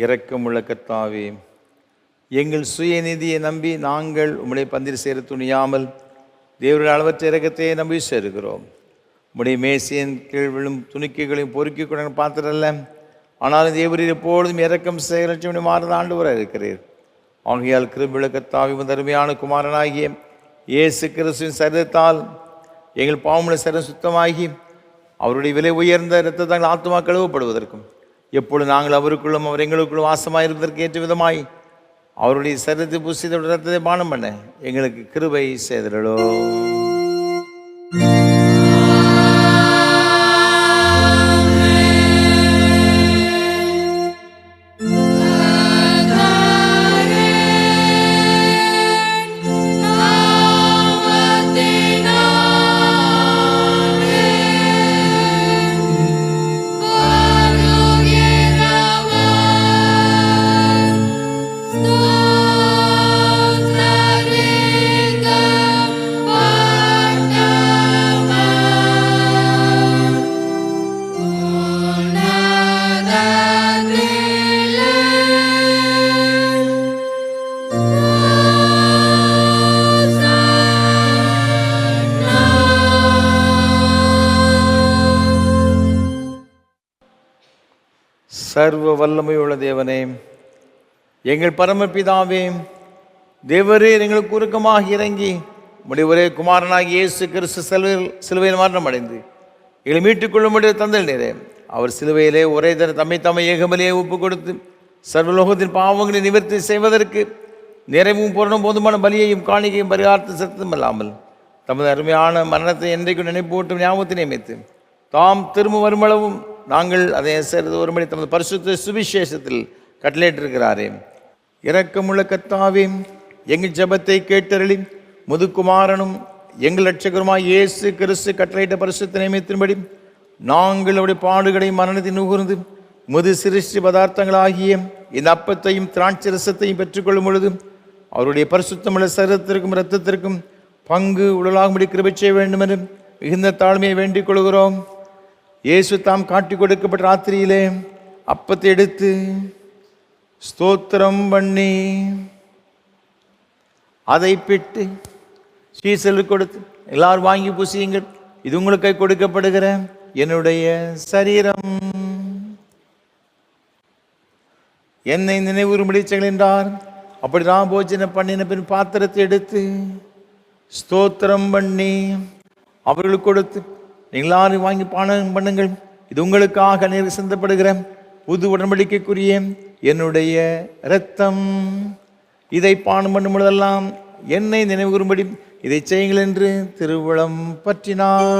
இரக்கமுள்ள கர்த்தாவே, எங்கள் சுயநிதியை நம்பி நாங்கள் உம்முடைய பந்தில் சேர துணியாமல் தேவருடைய அளவற்ற இரக்கத்தை நம்பி சேருகிறோம். உம்முடைய மேசையின் கீழ் விழும் துணிக்கைகளையும் பொறுக்கி கொண்ட பாத்திரல்ல, ஆனாலும் தேவரீர் எப்பொழுதும் இரக்கம் செயலட்சம் மாறுத ஆண்டவராக இருக்கிறீர். ஆகையால் கிருபையுள்ள கர்த்தாவே, உமது அருமையான குமாரனாகிய இயேசு கிறிஸ்துவின் சரீரத்தால் எங்கள் பாவமுள்ள சரீரம் சுத்தமாகி அவருடைய விலை உயர்ந்த இரத்தத்தால் ஆத்துமா கழுவப்படுவதற்கும் எப்பொழுது நாங்கள் அவருக்குள்ளும் அவர் எங்களுக்குள்ளும் வாசமாயிருப்பதற்கு ஏற்ற விதமாய் அவருடைய சரீரத்தை புசித்த இரத்தத்தை பானம் பண்ண எங்களுக்கு கிருபை செய்தரலோ. சர்வ வல்லமையுள்ள தேவனே, எங்கள் பரமபிதாவே, தேவரே எங்களுக்கு உருக்கமாக இறங்கி உம்முடைய ஒரே குமாரனாகி இயேசு கிறிஸ்து சிலுவையில் மரணம் அடைந்து எங்களை மீட்டுக் கொள்ளும்படி தந்தல் நேரே. அவர் சிலுவையிலே ஒரே தம்மை ஏகமலையை ஒப்பு கொடுத்து சர்வலோகத்தின் பாவங்களை நிவர்த்தி செய்வதற்கு நிறைவும் பூரணம் போதுமான பலியையும் காணிக்கையும் பரிகாரத்தை செலுத்தும் இல்லாமல் தமது அருமையான மரணத்தை என்றைக்கும் நினைப்பூட்டும் ஞாபகத்தை நியமித்து தாம் திரும்ப வருமளவும் நாங்கள் அதை ஒருபடி தமது பரிசுத்த சுவிசேஷத்தில் கட்டளையிட்டிருக்கிறாரே. இரக்கமுள்ள கர்த்தாவே, எங்கள் ஜெபத்தை கேட்டருளி முதுகுமாரனும் எங்கள் இரட்சகருமாய் இயேசு கிறிஸ்து கட்டளையிட்ட பரிசுத்த நியமத்தின்படி நாங்கள் அவருடைய பாடுகளை மரணத்தை நுகர்ந்து முது சிருஷ்டி பதார்த்தங்களாகிய இந்த அப்பத்தையும் திராட்சை ரசத்தையும் பெற்றுக்கொள்ளும் பொழுது அவருடைய பரிசுத்தமுள்ள சரீரத்திற்கும் இரத்தத்திற்கும் பங்கு உடலாகும்படி கிருபை செய்ய வேண்டும் என்று மிகுந்த தாழ்மையை வேண்டிக் கொள்கிறோம். இயேசு தாம் காட்டி கொடுக்கப்பட்ட ராத்திரியிலே அப்பத்தை எடுத்து ஸ்தோத்திரம் பண்ணி அதை பிட்டு சீசலுக்கு கொடுத்து எல்லாரும் வாங்கி பூசியுங்கள், இது உங்களுக்கு கொடுக்கப்படுகிற என்னுடைய சரீரம், என்னை நினைவுறும்படி செய்யுங்கள் என்றார். அப்படி நான் போஜனம் பண்ணின பின் பாத்திரத்தை எடுத்து ஸ்தோத்திரம் பண்ணி அவர்களுக்கு கொடுத்து எல்லாரும் வாங்கி பானம் பண்ணுங்கள், இது உங்களுக்காக நேர் சிந்தப்படுகிற புது உடன்படிக்கைக்குரிய என்னுடைய இரத்தம், இதை பானம் பண்ணும் பொழுதெல்லாம் என்னை நினைவுறும்படி இதை செய்யுங்கள் என்று திருவுளம் பற்றினார்.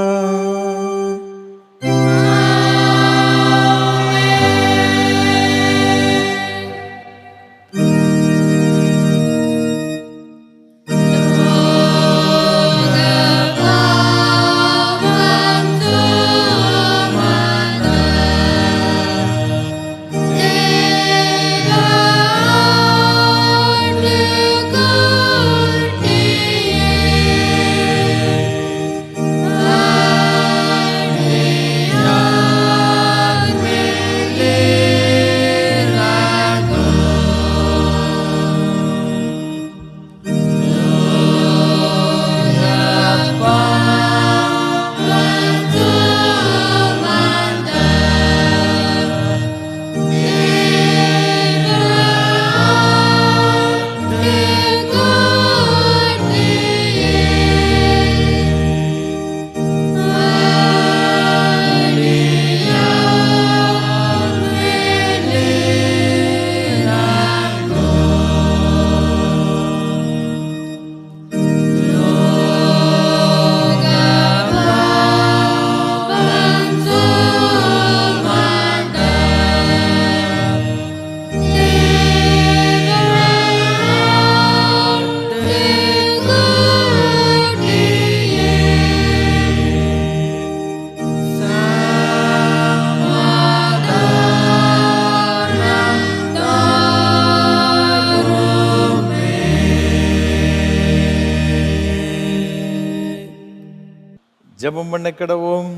ஜெபம் பண்ண கடவோம்.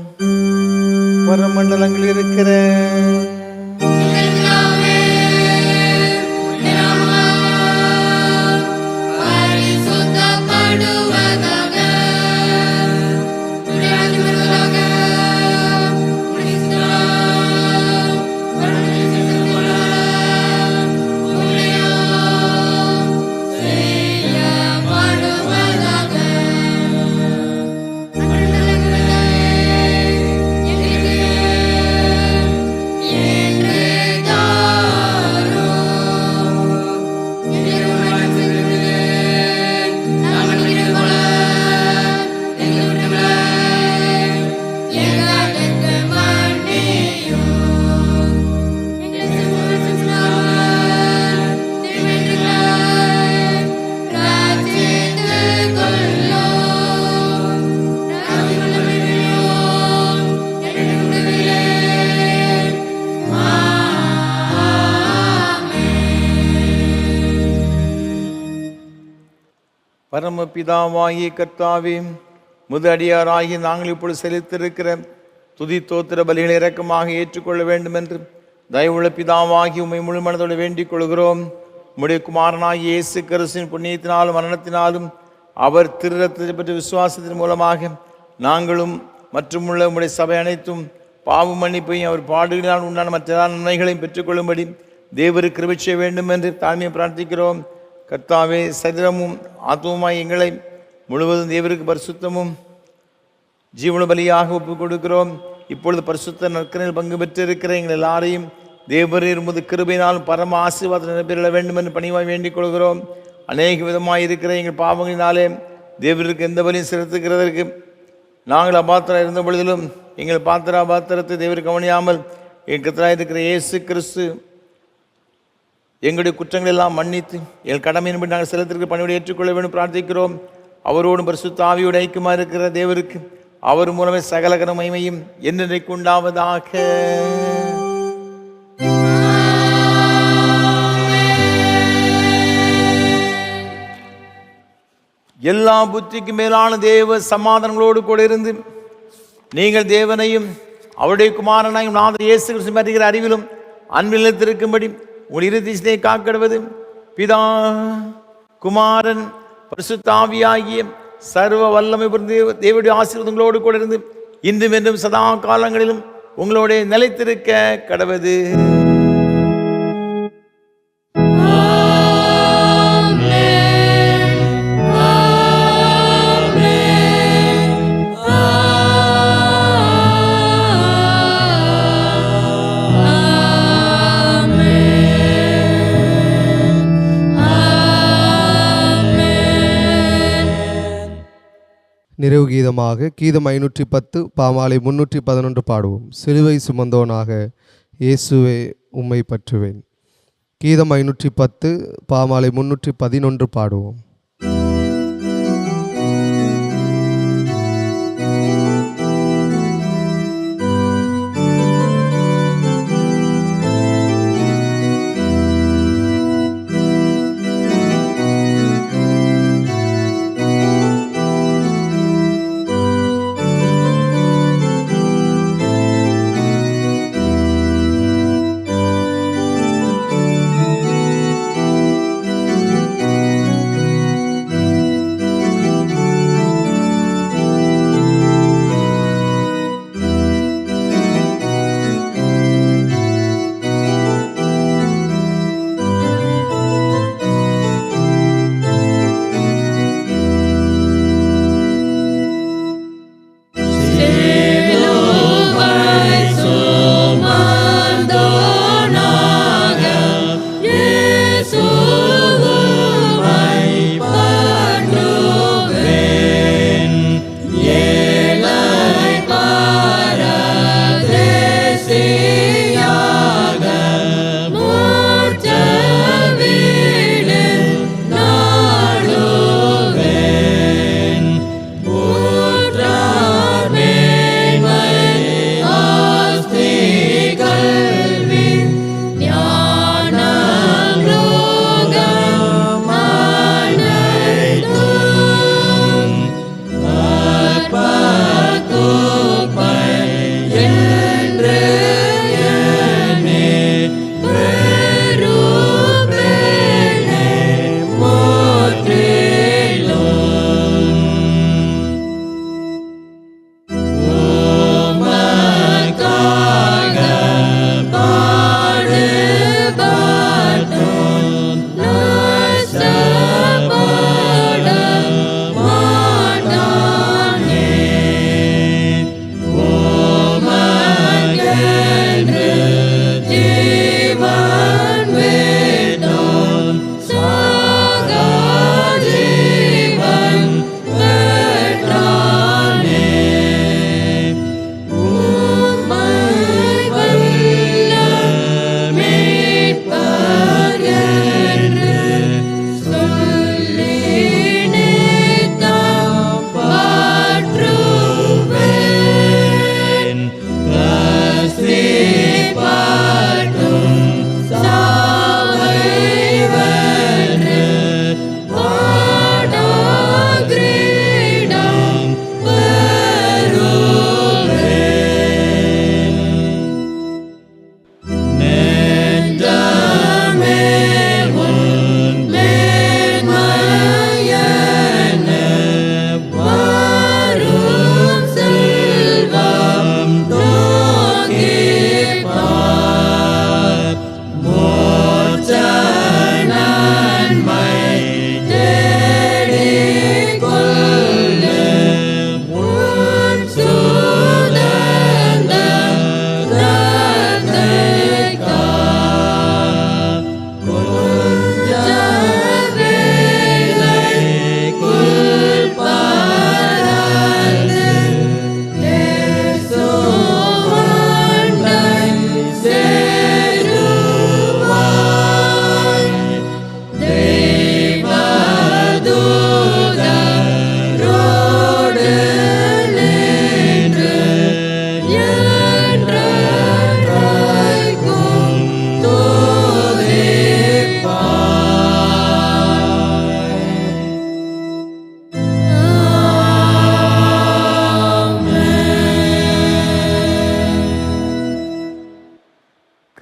பரமண்டலங்கள் இருக்கிற பரமபிதாவாகிய கர்த்தாவே, முது அடியாராகி நாங்கள் இப்பொழுது செலுத்திருக்கிற துதி தோத்திர பலிகளை இரக்கமாக ஏற்றுக்கொள்ள வேண்டும் என்று தயவுள்ள பிதாவாகி உம்மை முழு மனதோடு வேண்டிக் கொள்கிறோம். உம்முடைய குமாரனாகிய இயேசு கிறிஸ்துவின் புண்ணியத்தினாலும் மரணத்தினாலும் அவர் திருரத்தை பற்றி விசுவாசத்தின் மூலமாக நாங்களும் மற்றும் உள்ள உம்முடைய சபை அனைத்தும் பாவ மன்னிப்பையும் அவர் பாடுகளினால் உண்டான மற்ற நன்மைகளையும் பெற்றுக்கொள்ளும்படி தேவருக்கு கிருபை செய்ய வேண்டும் என்று தாழ்மையை பிரார்த்திக்கிறோம். கர்த்தாவே, சரீரமும் ஆத்மமாய் எங்களை முழுவதும் தேவருக்கு பரிசுத்தமும் ஜீவன பலியாக ஒப்புக் கொடுக்கிறோம். இப்பொழுது பரிசுத்த நற்கரில் பங்கு பெற்றிருக்கிற எங்கள் எல்லாரையும் தேவரீர் உமது கிருபையினால் பரம ஆசீர்வாதம் பெற வேண்டும் என்று பணிவாய் வேண்டிக் கொள்கிறோம். அநேக விதமாக இருக்கிற எங்கள் பாவங்களினாலே தேவருக்கு எந்த பலியும் செலுத்துகிறதற்கு நாங்கள் அபாத்திரம் இருந்த பொழுதிலும் எங்கள் பாத்திரத்தை தேவருக்கு கவனியாமல் எங்கள் கர்த்தராக இருக்கிற இயேசு கிறிஸ்து எங்களுடைய குற்றங்கள் எல்லாம் மன்னித்து எங்கள் கடமையின்படி நாங்கள் செலுத்திருக்கிற பணியோடு ஏற்றுக்கொள்ள வேண்டும் பிரார்த்திக்கிறோம். அவரோடும் பரிசுத்த ஆவியோடு ஐக்கியமாக இருக்கிற தேவருக்கு அவர் மூலமே சகல கன மகிமையும் என்றென்றைக்கு உண்டாவதாக. எல்லா புத்திக்கு மேலான தேவ சமாதானங்களோடு கூட இருந்து நீங்கள் தேவனையும் அவருடைய குமாரனையும் நாதர் இயேசு கிறிஸ்து பற்றிய அறிவிலும் அன்பில் நிலைத்திருக்கும்படி உங்கள் இறுதியை காக்கிடுவது பிதா குமாரன் பரிசுத்த ஆவியாகிய சர்வ வல்லமை தேவனுடைய ஆசீர்வாதங்களோடு கூட இருந்து இன்றும் என்றும் சதா காலங்களிலும் உங்களோட நிலைத்திருக்க கடவது. நிறைவு கீதமாக கீதம் 510 பாமாலை 311 பாடுவோம். சிலுவை சுமந்தோனாக இயேசுவே உம்மை பற்றுவேன். கீதம் 510 பாமாலை 311 பாடுவோம்.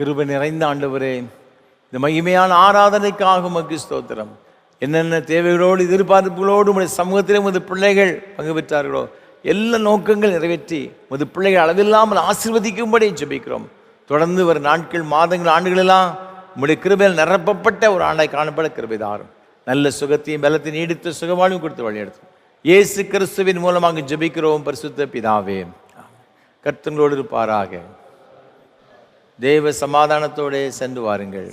கிருபை நிறைந்த ஆண்டவரே, இந்த மகிமையான ஆராதனைக்காக உமக்கு ஸ்தோத்திரம். என்னென்ன தேவைகளோடு எதிர்பார்ப்புகளோடு உடைய சமூகத்திலே உமது பிள்ளைகள் பங்கு பெற்றார்களோ எல்லா நோக்கங்கள் நிறைவேற்றி உமது பிள்ளைகள் அளவில்லாமல் ஆசீர்வதிக்கும்படி ஜெபிக்கிறோம். தொடர்ந்து வரும் நாட்கள், மாதங்கள், ஆண்டுகளெல்லாம் உம்முடைய கிருபையில் நிரப்பப்பட்ட ஒரு ஆண்டாய் காணப்பட கிருபை தாரும். நல்ல சுகத்தையும் பலத்தையும் நீடித்த சுகவாழ்வும் கொடுத்து வழிநடத்தும். இயேசு கிறிஸ்துவின் மூலமாக ஜெபிக்கிறோம் பரிசுத்த பிதாவே. கர்த்தங்களோடு இருப்பாராக. தேவ சமாதானத்தோடு சென்று வாருங்கள்.